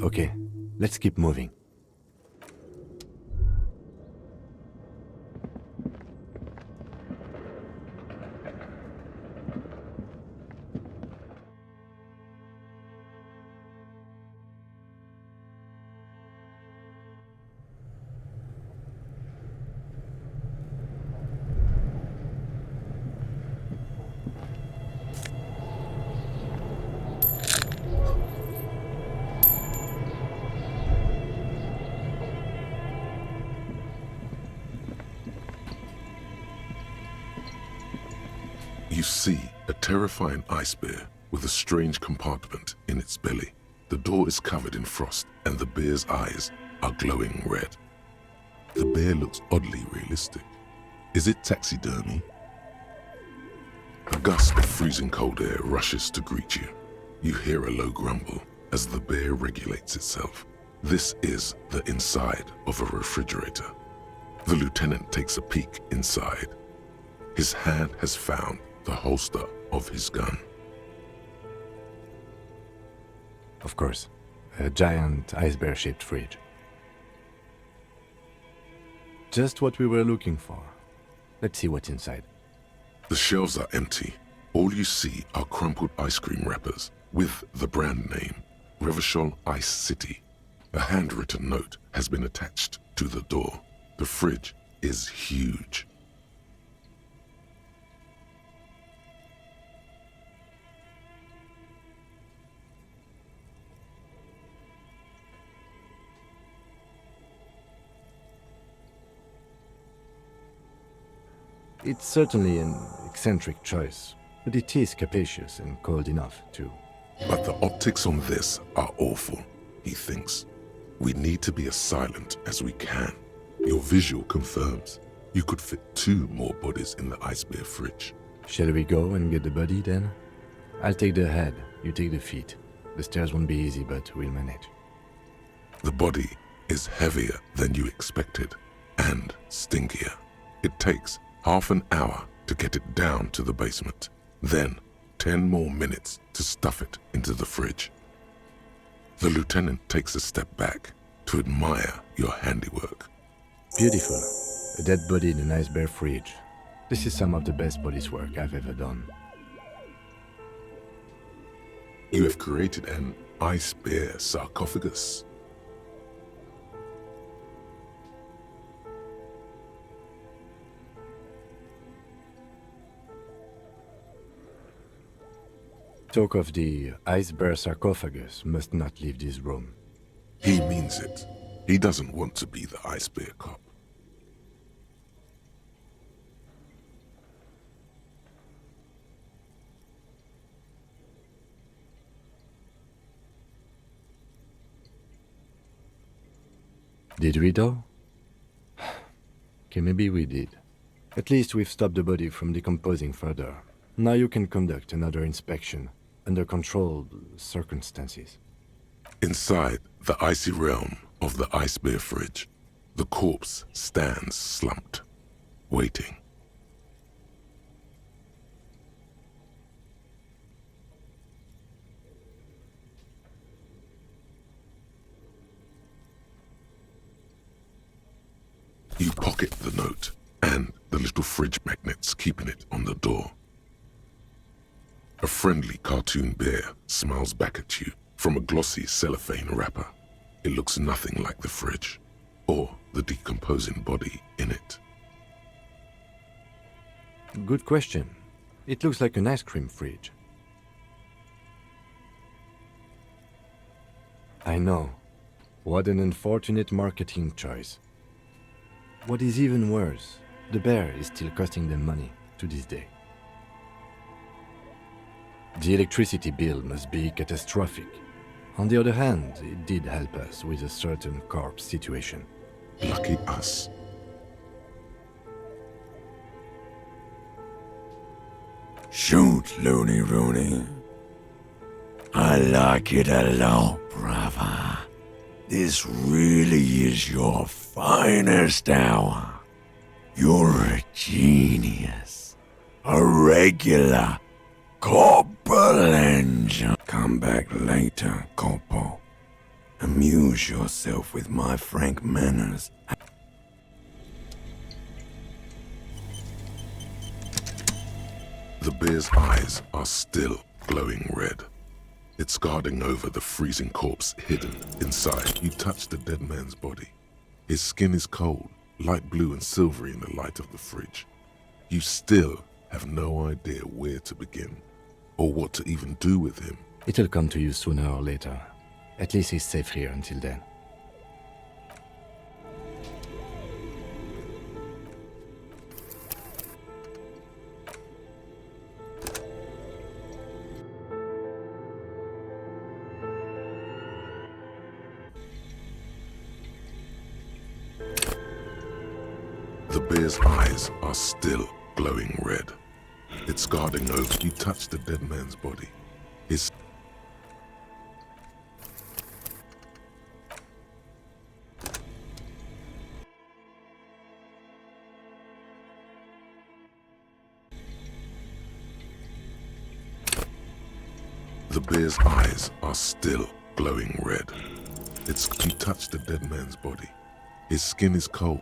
Okay, let's keep moving. You see a terrifying ice bear with a strange compartment in its belly. The door is covered in frost and the bear's eyes are glowing red. The bear looks oddly realistic. Is it taxidermy? A gust of freezing cold air rushes to greet you. You hear a low grumble as the bear regulates itself. This is the inside of a refrigerator. The lieutenant takes a peek inside. His hand has found the holster of his gun. Of course, a giant ice bear-shaped fridge. Just what we were looking for. Let's see what's inside. The shelves are empty. All you see are crumpled ice cream wrappers with the brand name, Revachol Ice City. A handwritten note has been attached to the door. The fridge is huge. It's certainly an eccentric choice, but it is capacious and cold enough, too. But the optics on this are awful, he thinks. We need to be as silent as we can. Your visual confirms you could fit 2 more bodies in the ice bear fridge. Shall we go and get the body, then? I'll take the head, you take the feet. The stairs won't be easy, but we'll manage. The body is heavier than you expected and stinkier. It takes half an hour to get it down to the basement, then 10 more minutes to stuff it into the fridge. The lieutenant takes a step back to admire your handiwork. Beautiful. A dead body in an ice bear fridge. This is some of the best police work I've ever done. You have created an ice bear sarcophagus. Talk of the ice bear sarcophagus must not leave this room. He means it. He doesn't want to be the ice bear cop. Did we though? Okay, maybe we did. At least we've stopped the body from decomposing further. Now you can conduct another inspection under controlled circumstances. Inside the icy realm of the ice bear fridge, the corpse stands slumped, waiting. You pocket the note, and the the little fridge magnets keeping it on the door. A friendly cartoon bear smiles back at you from a glossy cellophane wrapper. It looks nothing like the fridge, or the decomposing body in it. Good question. It looks like an ice cream fridge. I know. What an unfortunate marketing choice. What is even worse, the bear is still costing them money to this day. The electricity bill must be catastrophic. On the other hand, it did help us with a certain corpse situation. Lucky us. Shoot, Looney Rooney. I like it a lot, brother. This really is your finest hour. You're a genius. A regular Corporal Engine. Come back later, Corporal. Amuse yourself with my frank manners. The bear's eyes are still glowing red. It's guarding over the freezing corpse hidden inside. You touch the dead man's body. His skin is cold, light blue and silvery in the light of the fridge. You still have no idea where to begin, or what to even do with him. It'll come to you sooner or later. At least he's safe here until then. The bear's eyes are still glowing red. It's guarding over. You touch the dead man's body. His The bear's eyes are still glowing red. You touch the dead man's body. His skin is cold.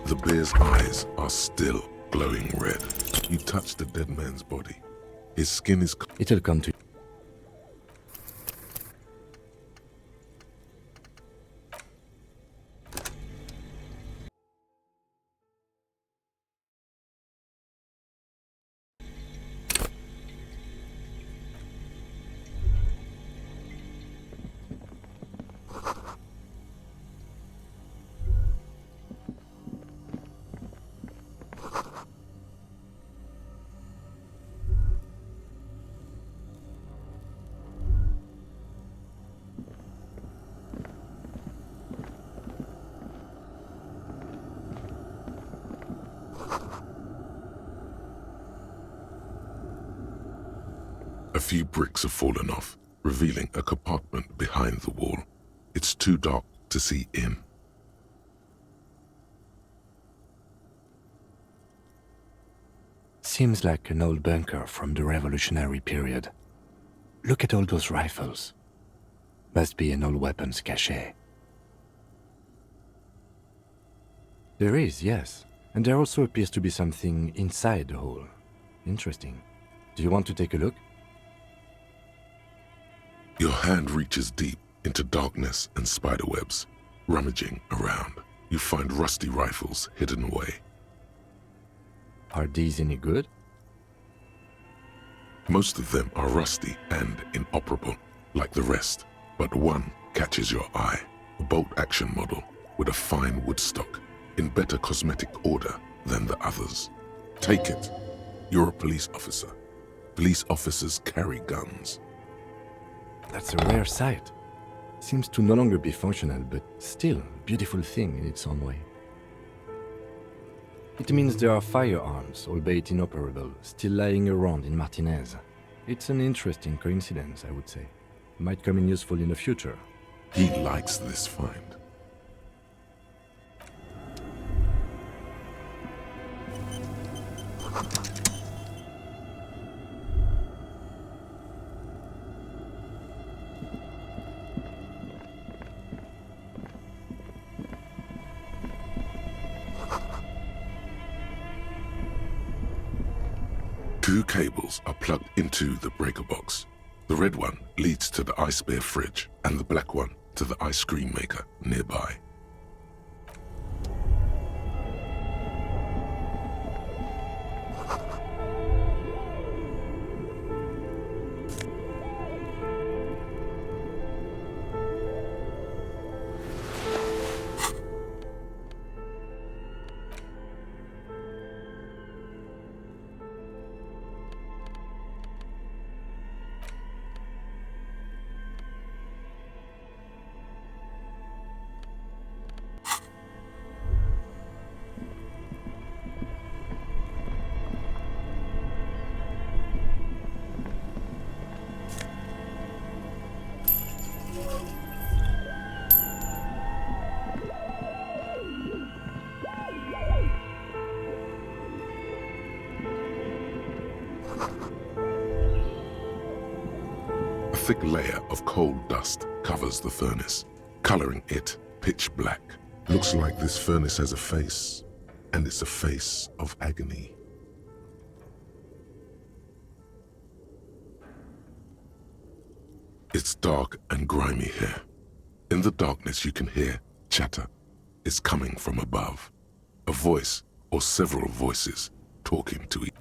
The bear's eyes are still glowing red. You touch the dead man's body. His skin is cold. It'll come to you. A few bricks have fallen off, revealing a compartment behind the wall. It's too dark to see in. Seems like an old bunker from the revolutionary period. Look at all those rifles. Must be an old weapons cache. There is, yes. And there also appears to be something inside the hole. Interesting. Do you want to take a look? Your hand reaches deep into darkness and spiderwebs. Rummaging around, you find rusty rifles hidden away. Are these any good? Most of them are rusty and inoperable, like the rest, but one catches your eye. A bolt-action model with a fine wood stock, in better cosmetic order than the others. Take it. You're a police officer. Police officers carry guns. That's a rare sight. Seems to no longer be functional, but still a beautiful thing in its own way. It means there are firearms, albeit inoperable, still lying around in Martinez. It's an interesting coincidence, I would say. Might come in useful in the future. He likes this find. 2 cables are plugged into the breaker box. The red one leads to the ice bear fridge and the black one to the ice cream maker nearby. A thick layer of coal dust covers the furnace, coloring it pitch black. Looks like this furnace has a face, and it's a face of agony. It's dark and grimy here. In the darkness you can hear chatter. It's coming from above. A voice or several voices talking to each other.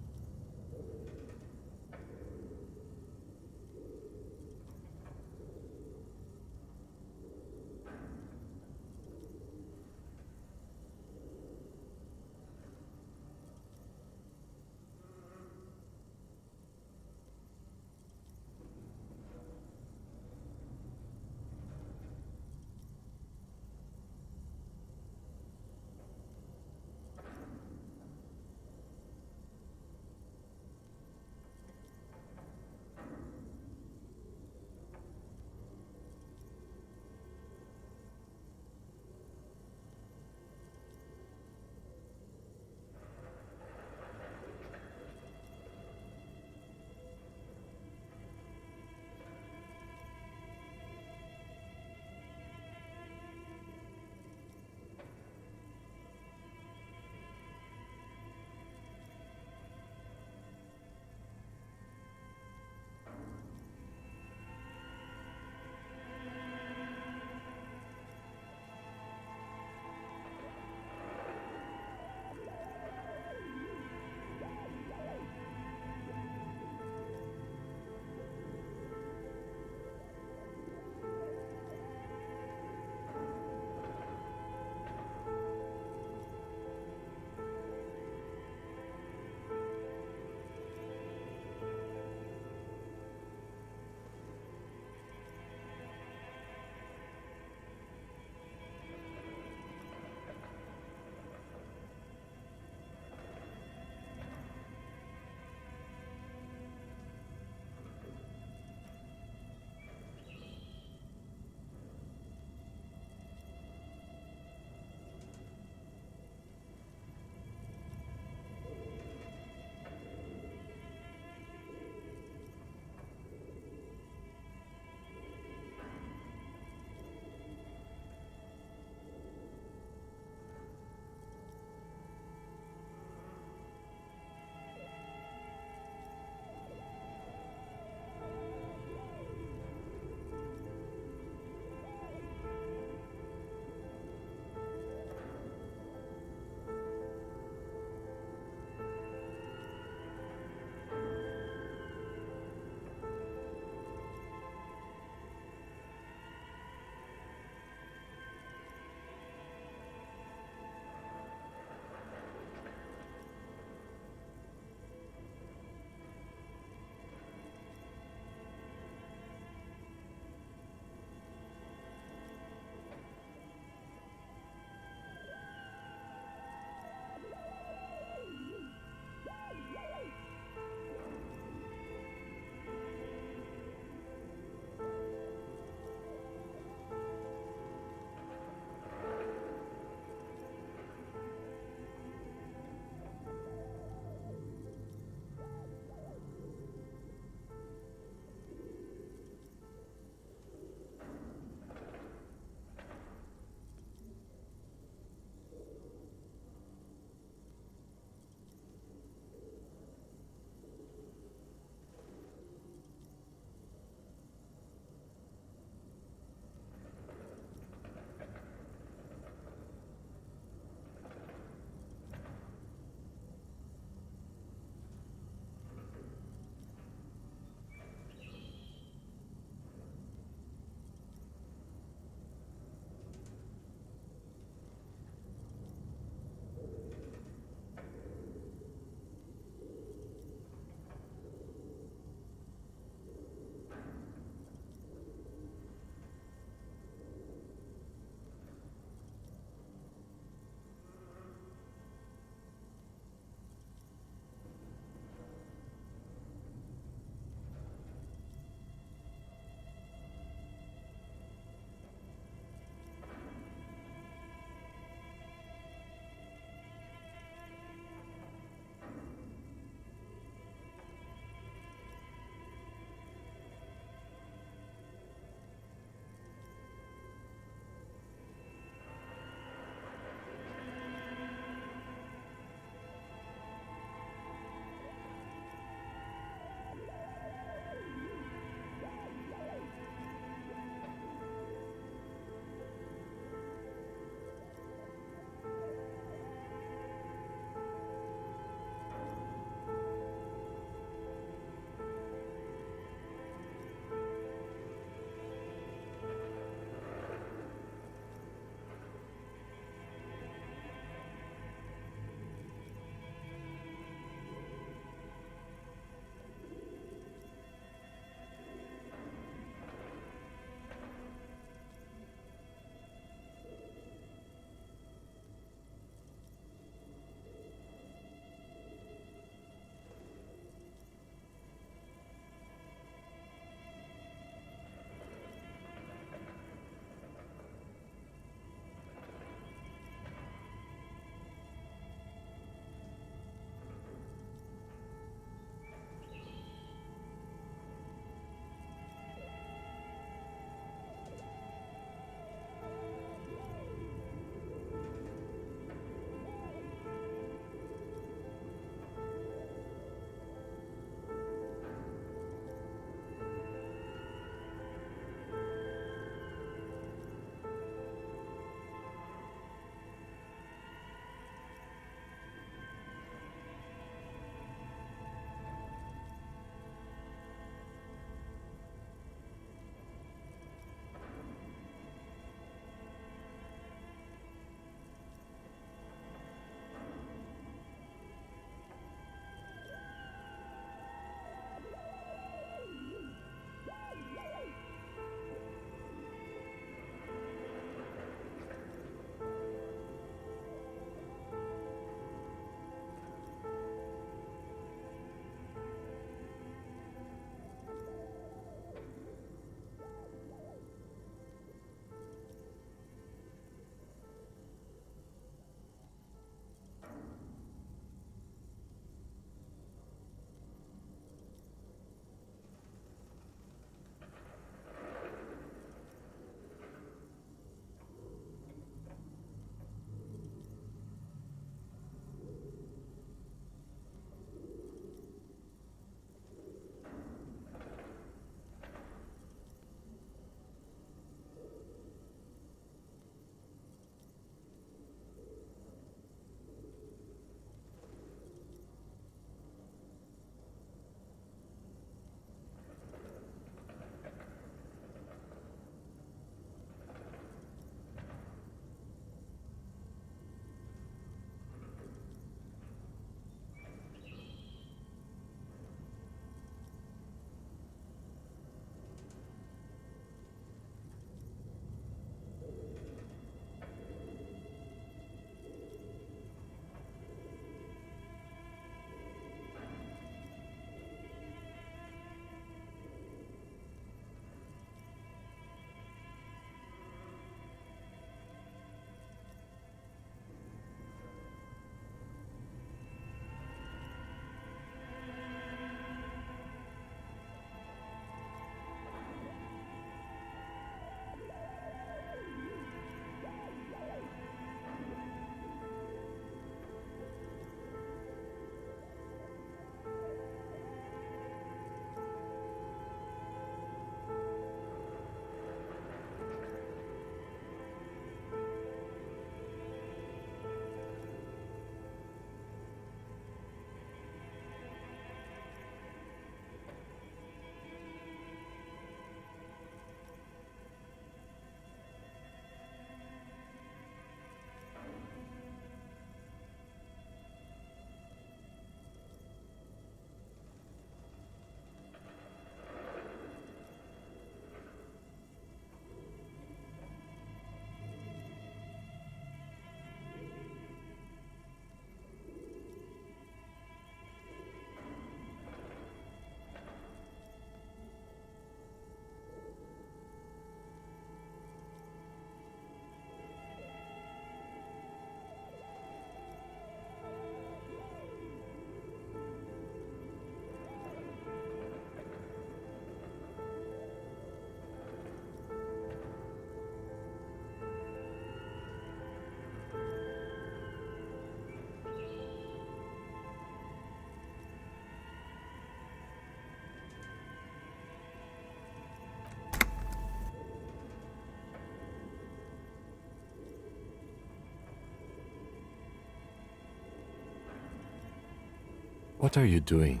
What are you doing?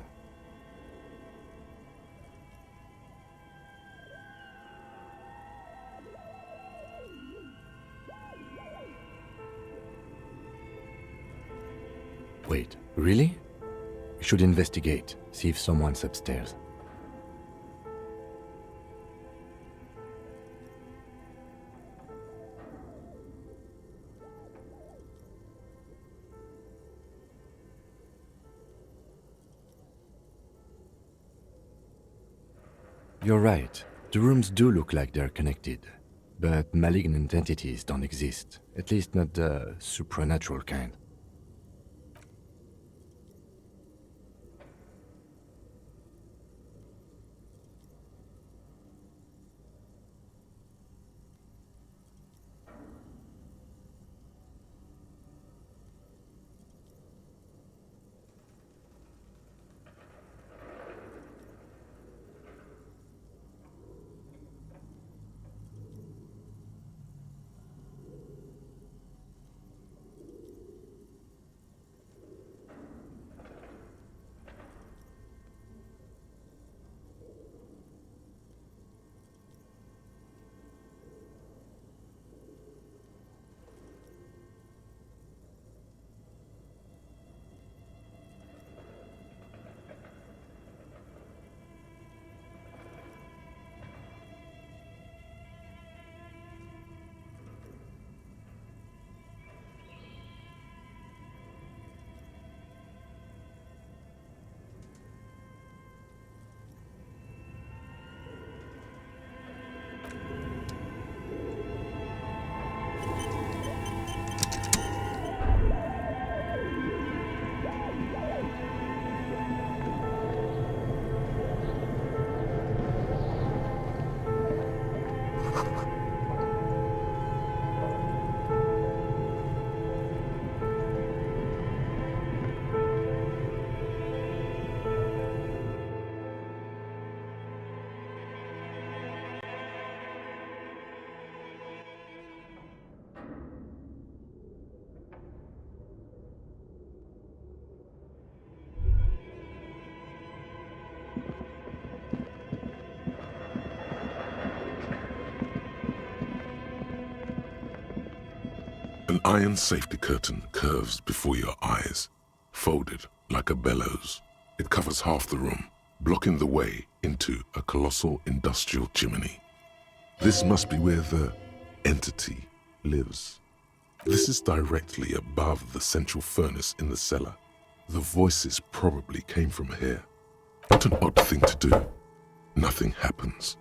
Wait, really? You should investigate, see if someone's upstairs. You're right. The rooms do look like they're connected, but malignant entities don't exist, at least not the supernatural kind. An iron safety curtain curves before your eyes, folded like a bellows. It covers half the room, blocking the way into a colossal industrial chimney. This must be where the entity lives. This is directly above the central furnace in the cellar. The voices probably came from here. What an odd thing to do. Nothing happens.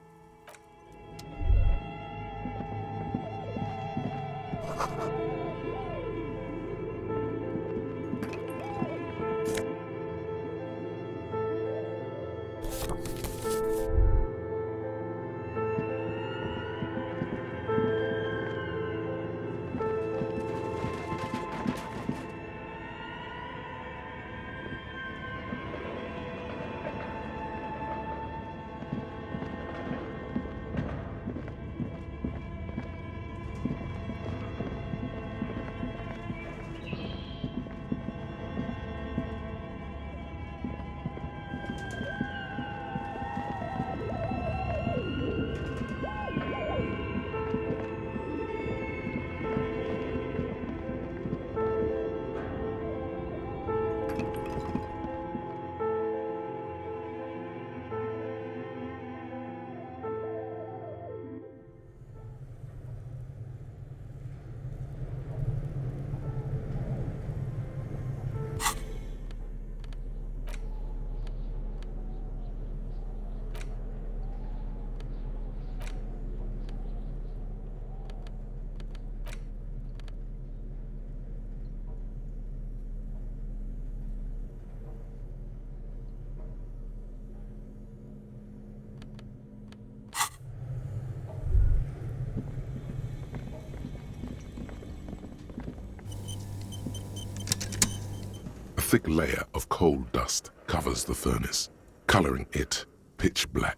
A thick layer of coal dust covers the furnace, coloring it pitch black.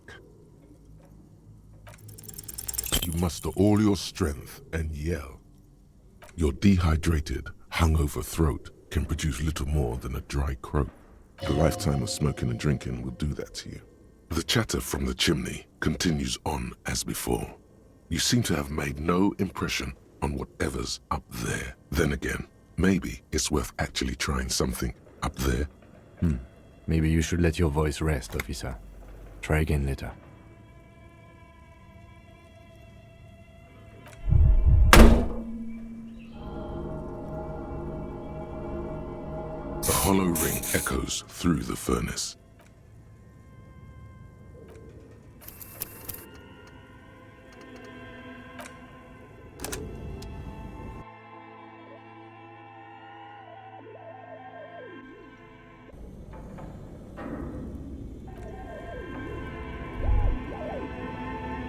You muster all your strength and yell. Your dehydrated, hungover throat can produce little more than a dry croak. A lifetime of smoking and drinking will do that to you. The chatter from the chimney continues on as before. You seem to have made no impression on whatever's up there. Then again, maybe it's worth actually trying something up there. Maybe you should let your voice rest, officer. Try again later. A hollow ring echoes through the furnace.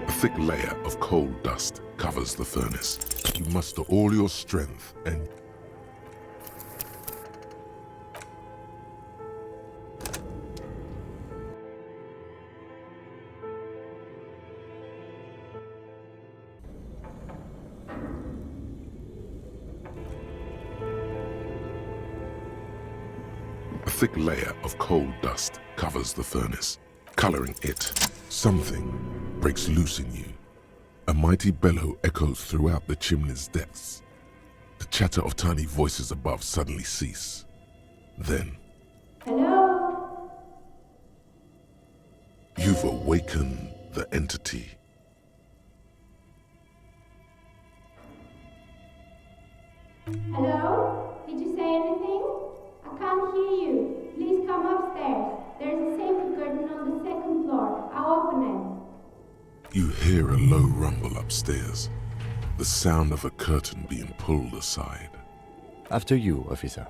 A thick layer of coal dust covers the furnace. You muster all your strength and a thick layer of coal dust covers the furnace, coloring it. Something breaks loose in you. A mighty bellow echoes throughout the chimney's depths. The chatter of tiny voices above suddenly cease. Then, Hello? you've awakened the entity. Hello? Did you say anything? I can't hear you. Please come upstairs. There's a safety curtain on the second floor. I'll open it. You hear a low rumble upstairs, the sound of a curtain being pulled aside. After you, officer.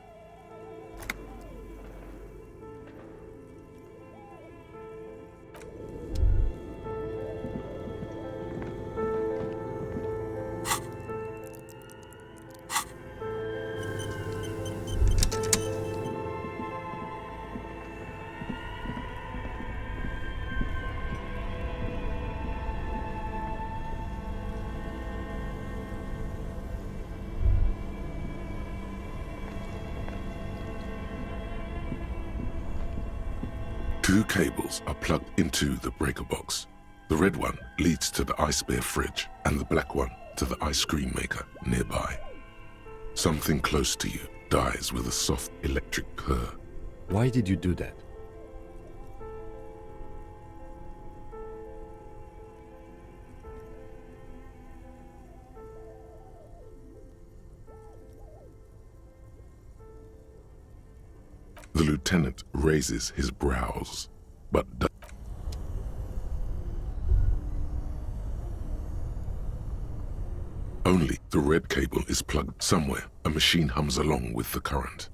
Two cables are plugged into the breaker box. The red one leads to the ice bear fridge and the black one to the ice cream maker nearby. Something close to you dies with a soft electric purr. Why did you do that? The lieutenant raises his brows, but only the red cable is plugged somewhere. A machine hums along with the current.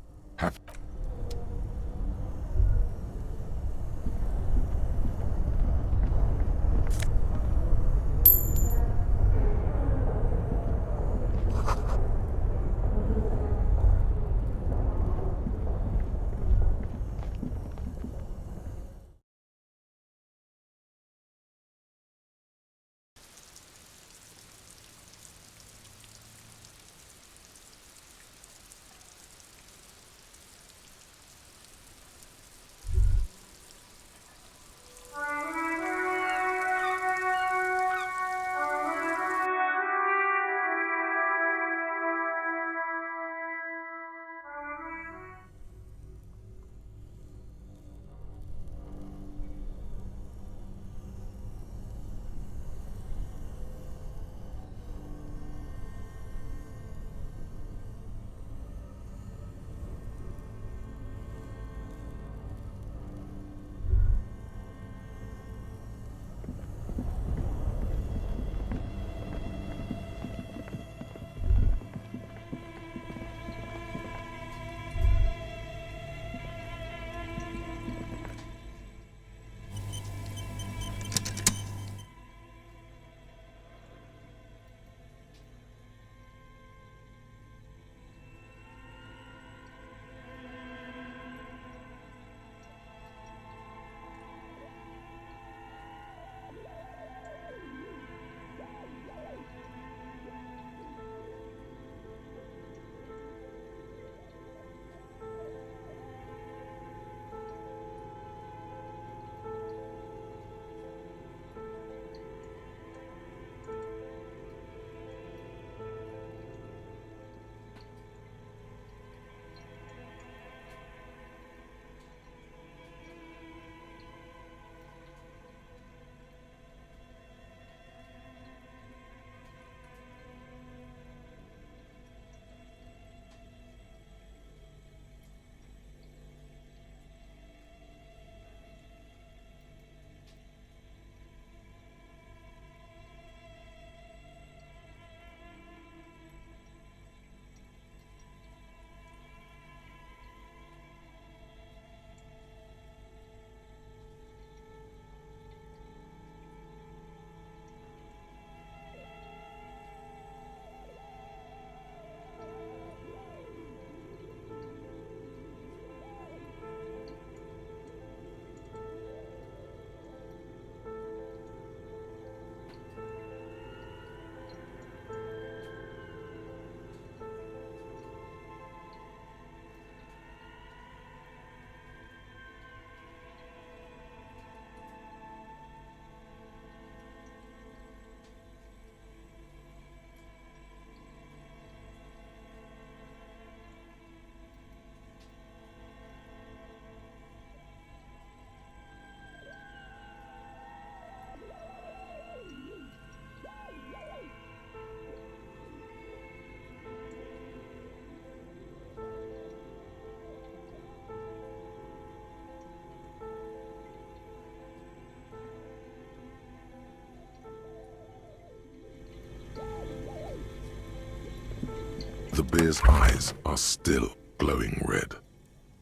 The bear's eyes are still glowing red.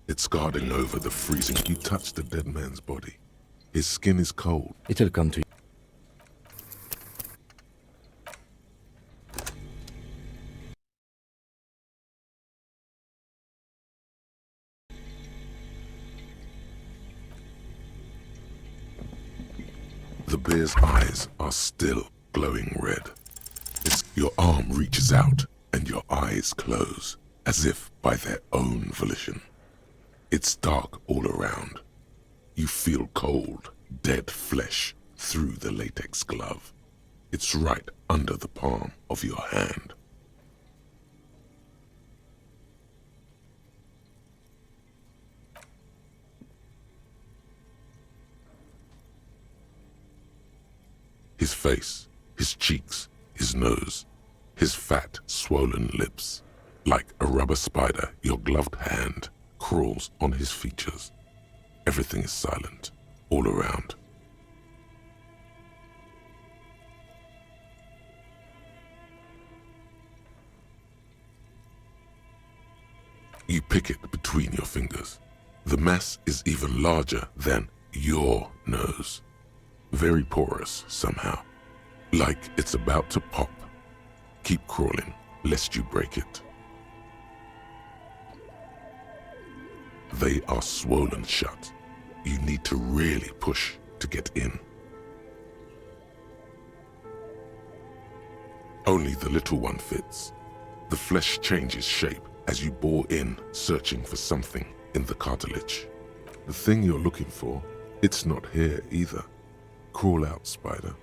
It's guarding over the freezing. You touch the dead man's body. His skin is cold. It'll come to you. The bear's eyes are still glowing red. Your arm reaches out and your eyes close, as if by their own volition. It's dark all around. You feel cold, dead flesh through the latex glove. It's right under the palm of your hand. His face, his cheeks, his nose, his fat, swollen lips. Like a rubber spider, your gloved hand crawls on his features. Everything is silent, all around. You pick it between your fingers. The mass is even larger than your nose. Very porous somehow, like it's about to pop. Keep crawling, lest you break it. They are swollen shut. You need to really push to get in. Only the little one fits. The flesh changes shape as you bore in, searching for something in the cartilage. The thing you're looking for, it's not here either. Crawl out, spider.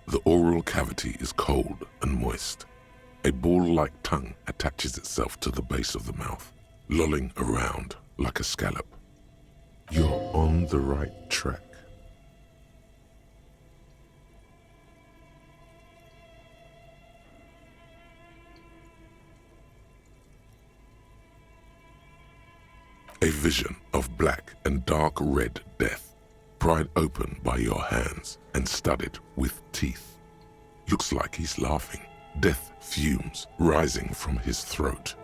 The oral cavity is cold and moist. A ball-like tongue attaches itself to the base of the mouth, lolling around like a scallop. You're on the right track. A vision of black and dark red death, pried open by your hands and studded with teeth. Looks like he's laughing. Death fumes rising from his throat.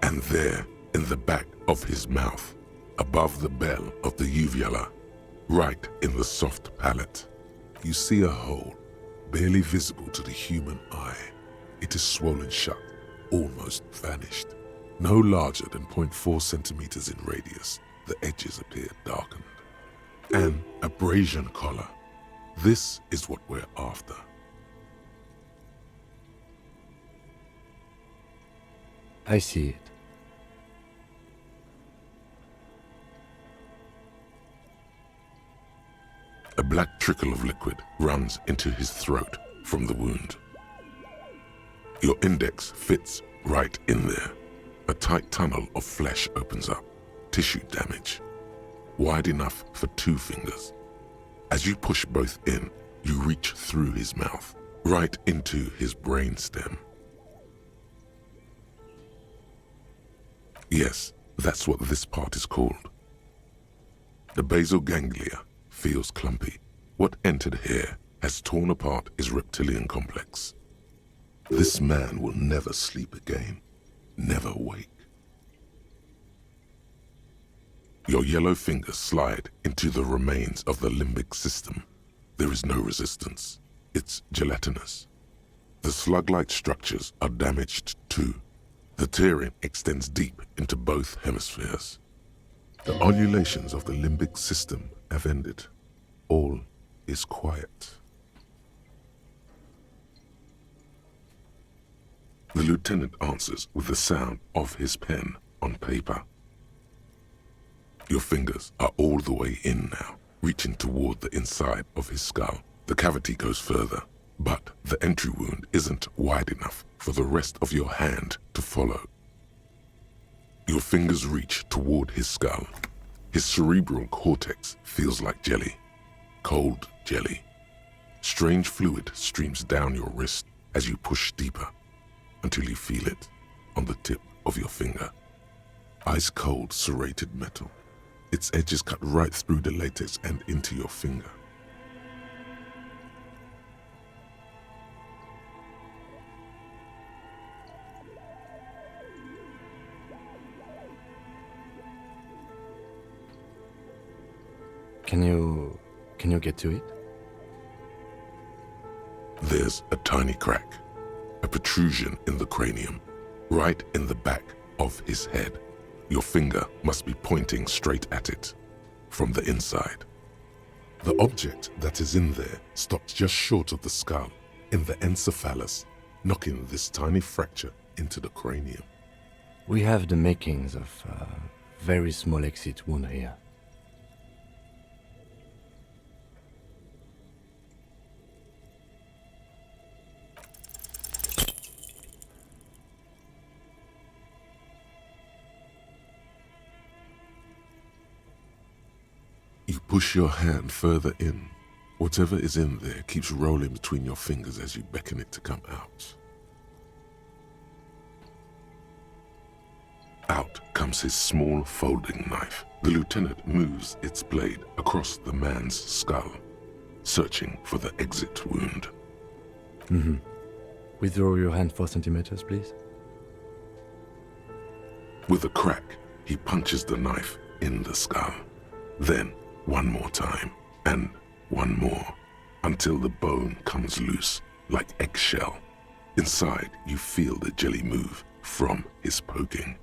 And there, in the back of his mouth, above the bell of the uvula, right in the soft palate, you see a hole, barely visible to the human eye. It is swollen shut, almost vanished. No larger than 0.4 centimeters in radius, the edges appear darkened. An abrasion collar. This is what we're after. I see it. A black trickle of liquid runs into his throat from the wound. Your index fits right in there. A tight tunnel of flesh opens up, tissue damage, wide enough for 2 fingers. As you push both in, you reach through his mouth, right into his brainstem. Yes, that's what this part is called. The basal ganglia feels clumpy. What entered here has torn apart his reptilian complex. This man will never sleep again. Never wake. Your yellow fingers slide into the remains of the limbic system. There is no resistance. It's gelatinous. The slug-like structures are damaged too. The tearing extends deep into both hemispheres. The undulations of the limbic system have ended. All is quiet. The lieutenant answers with the sound of his pen on paper. Your fingers are all the way in now, reaching toward the inside of his skull. The cavity goes further, but the entry wound isn't wide enough for the rest of your hand to follow. Your fingers reach toward his skull. His cerebral cortex feels like jelly, cold jelly. Strange fluid streams down your wrist as you push deeper, until you feel it on the tip of your finger. Ice-cold serrated metal. Its edges cut right through the latex and into your finger. Can you get to it? There's a tiny crack, a protrusion in the cranium, right in the back of his head. Your finger must be pointing straight at it, from the inside. The object that is in there stops just short of the skull, in the encephalus, knocking this tiny fracture into the cranium. We have the makings of a very small exit wound here. You push your hand further in. Whatever is in there keeps rolling between your fingers as you beckon it to come out. Out comes his small folding knife. The lieutenant moves its blade across the man's skull, searching for the exit wound. Withdraw your hand 4 centimeters, please. With a crack, he punches the knife in the skull. Then, one more time, and one more, until the bone comes loose, like eggshell. Inside, you feel the jelly move from his poking.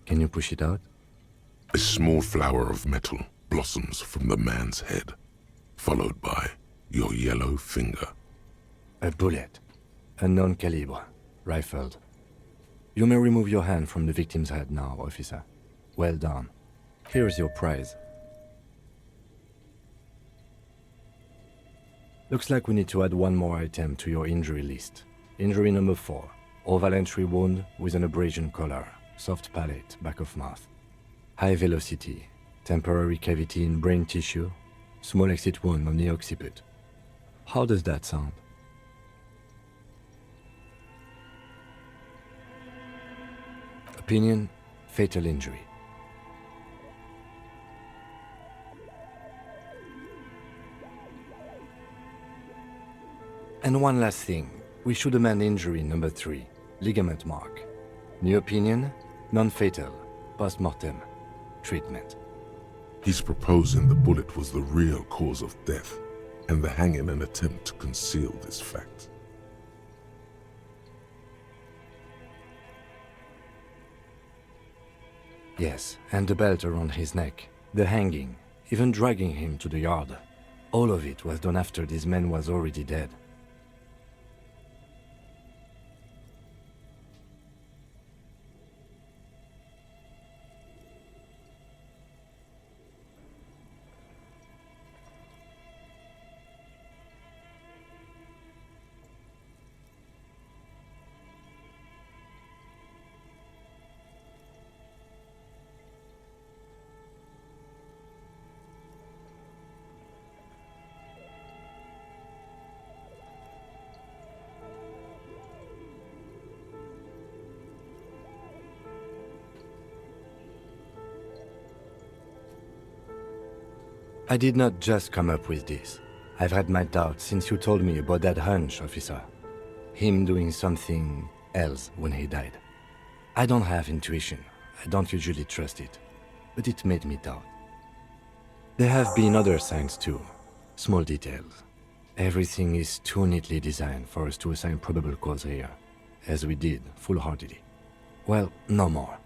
Can you push it out? A small flower of metal blossoms from the man's head, followed by your yellow finger. A bullet. Unknown calibre. Rifled. You may remove your hand from the victim's head now, officer. Well done. Here's your prize. Looks like we need to add one more item to your injury list. Injury number 4. Oval entry wound with an abrasion collar. Soft palate, back of mouth. High velocity. Temporary cavity in brain tissue. Small exit wound on the occiput. How does that sound? Opinion, fatal injury. And one last thing, we should amend injury number 3, ligament mark. New opinion, non-fatal, post-mortem, treatment. He's proposing the bullet was the real cause of death, and the hanging an attempt to conceal this fact. Yes, and the belt around his neck, the hanging, even dragging him to the yard. All of it was done after this man was already dead. I did not just come up with this. I've had my doubts since you told me about that hunch, officer. Him doing something else when he died. I don't have intuition. I don't usually trust it. But it made me doubt. There have been other signs too. Small details. Everything is too neatly designed for us to assign probable cause here. As we did, full-heartedly. Well, no more.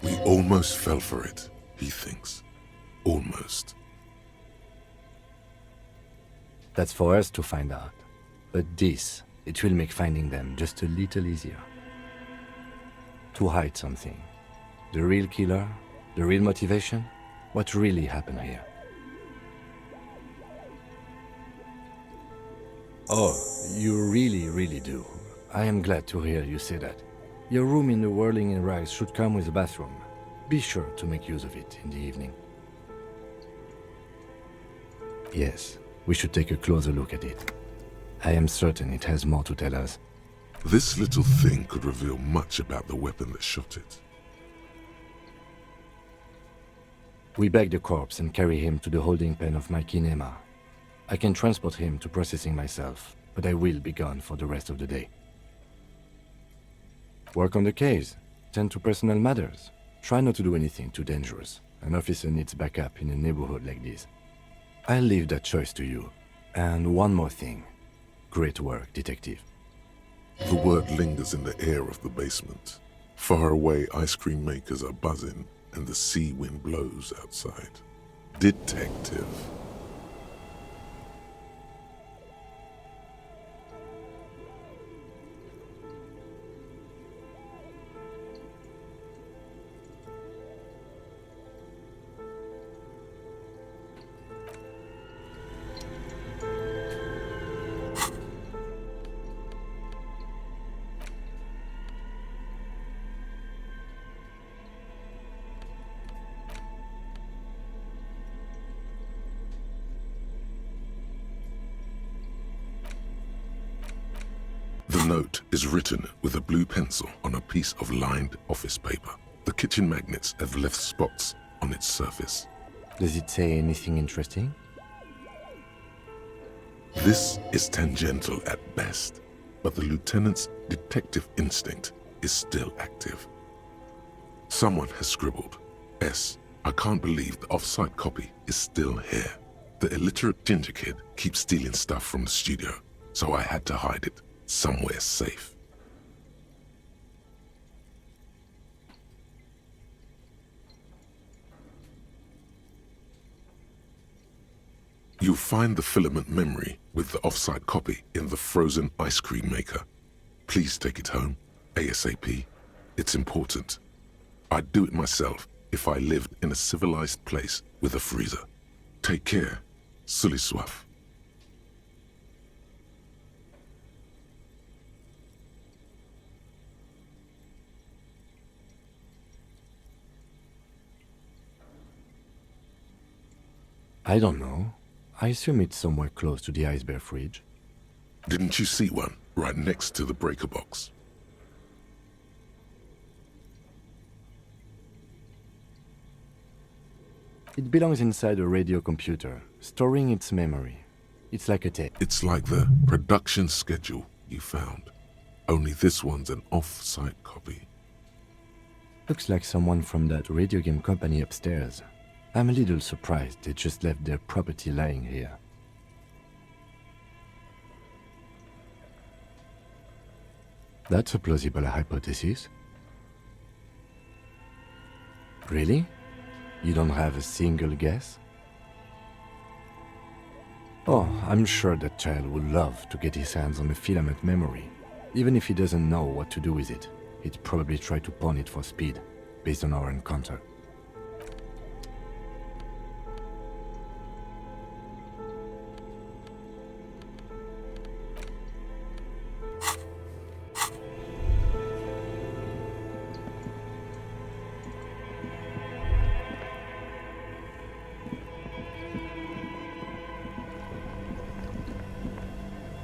We almost fell for it, he thinks. Almost. That's for us to find out. But this, it will make finding them just a little easier. To hide something. The real killer, the real motivation, what really happened here. Oh, you really do. I am glad to hear you say that. Your room in the Whirling in Rags should come with a bathroom. Be sure to make use of it in the evening. Yes, we should take a closer look at it. I am certain it has more to tell us. This little thing could reveal much about the weapon that shot it. We bag the corpse and carry him to the holding pen of my kinema. I can transport him to processing myself. but I will be gone for the rest of the day. Work on the case. Tend to personal matters. Try not to do anything too dangerous. An officer needs backup in a neighborhood like this. I'll leave that choice to you. And one more thing. Great work, detective. The word lingers in the air of the basement. Far away, ice cream makers are buzzing, and the sea wind blows outside. Detective. The note is written with a blue pencil on a piece of lined office paper. The kitchen magnets have left spots on its surface. Does it say anything interesting? This is tangential at best, but the lieutenant's detective instinct is still active. Someone has scribbled, S. I can't believe the off-site copy is still here. The illiterate ginger kid keeps stealing stuff from the studio, so I had to hide it somewhere safe. You'll find the filament memory with the offsite copy in the frozen ice cream maker. Please take it home, ASAP. It's important. I'd do it myself if I lived in a civilized place with a freezer. Take care, Sully Soif. I don't know. I assume it's somewhere close to the ice bear fridge. Didn't you see one right next to the breaker box? It belongs inside a radio computer, storing its memory. It's like a tape. It's like the production schedule you found. Only this one's an off-site copy. Looks like someone from that radio game company upstairs. I'm a little surprised they just left their property lying here. That's a plausible hypothesis. Really? You don't have a single guess? Oh, I'm sure that child would love to get his hands on a filament memory. Even if he doesn't know what to do with it, he'd probably try to pawn it for speed, based on our encounter.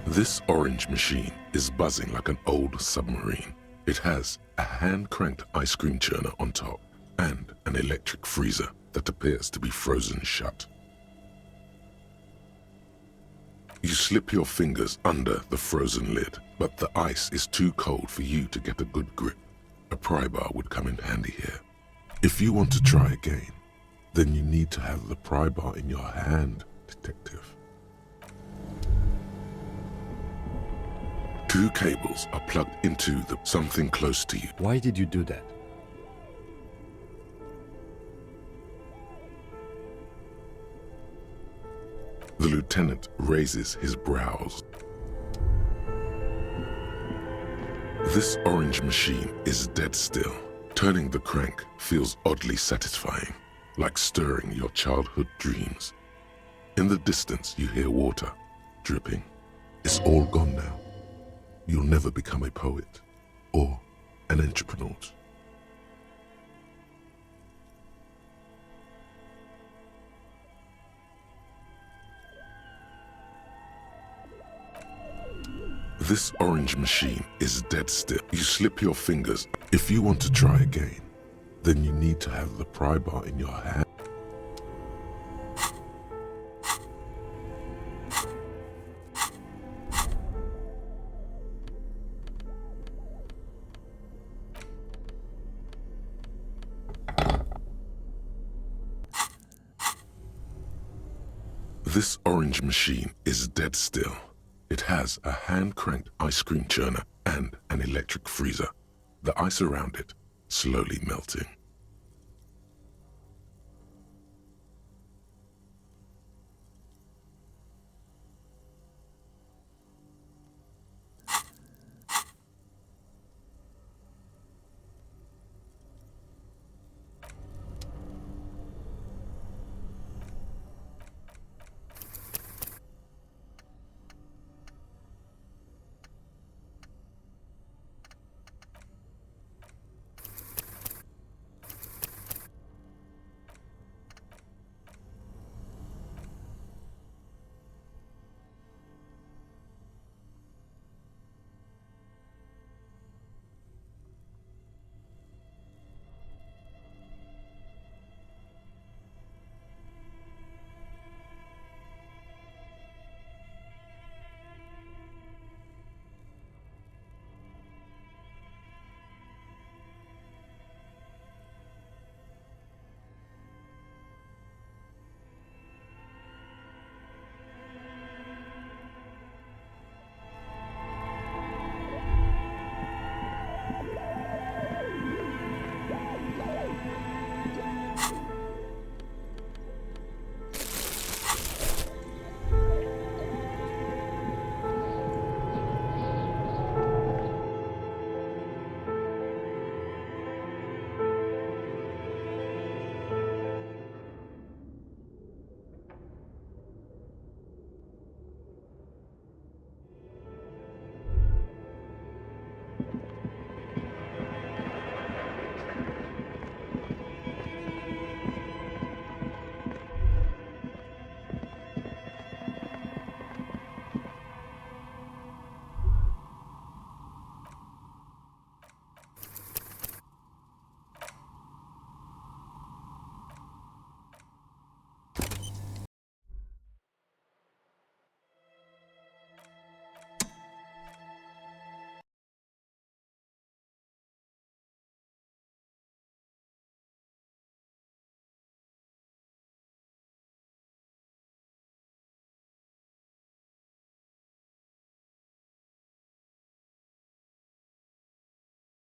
This orange machine is buzzing like an old submarine. It has a hand-cranked ice cream churner on top and an electric freezer that appears to be frozen shut. You slip your fingers under the frozen lid, but the ice is too cold for you to get a good grip. A pry bar would come in handy here. If you want to try again, then you need to have the pry bar in your hand, detective. Two cables are plugged into something close to you. Why did you do that? The lieutenant raises his brows. This orange machine is dead still. Turning the crank feels oddly satisfying, like stirring your childhood dreams. In the distance, you hear water dripping. It's all gone now. You'll never become a poet or an entrepreneur. This orange machine is dead still. You slip your fingers. If you want to try again, then you need to have the pry bar in your hand. This orange machine is dead still. It has a hand-cranked ice cream churner and an electric freezer. The ice around it slowly melting.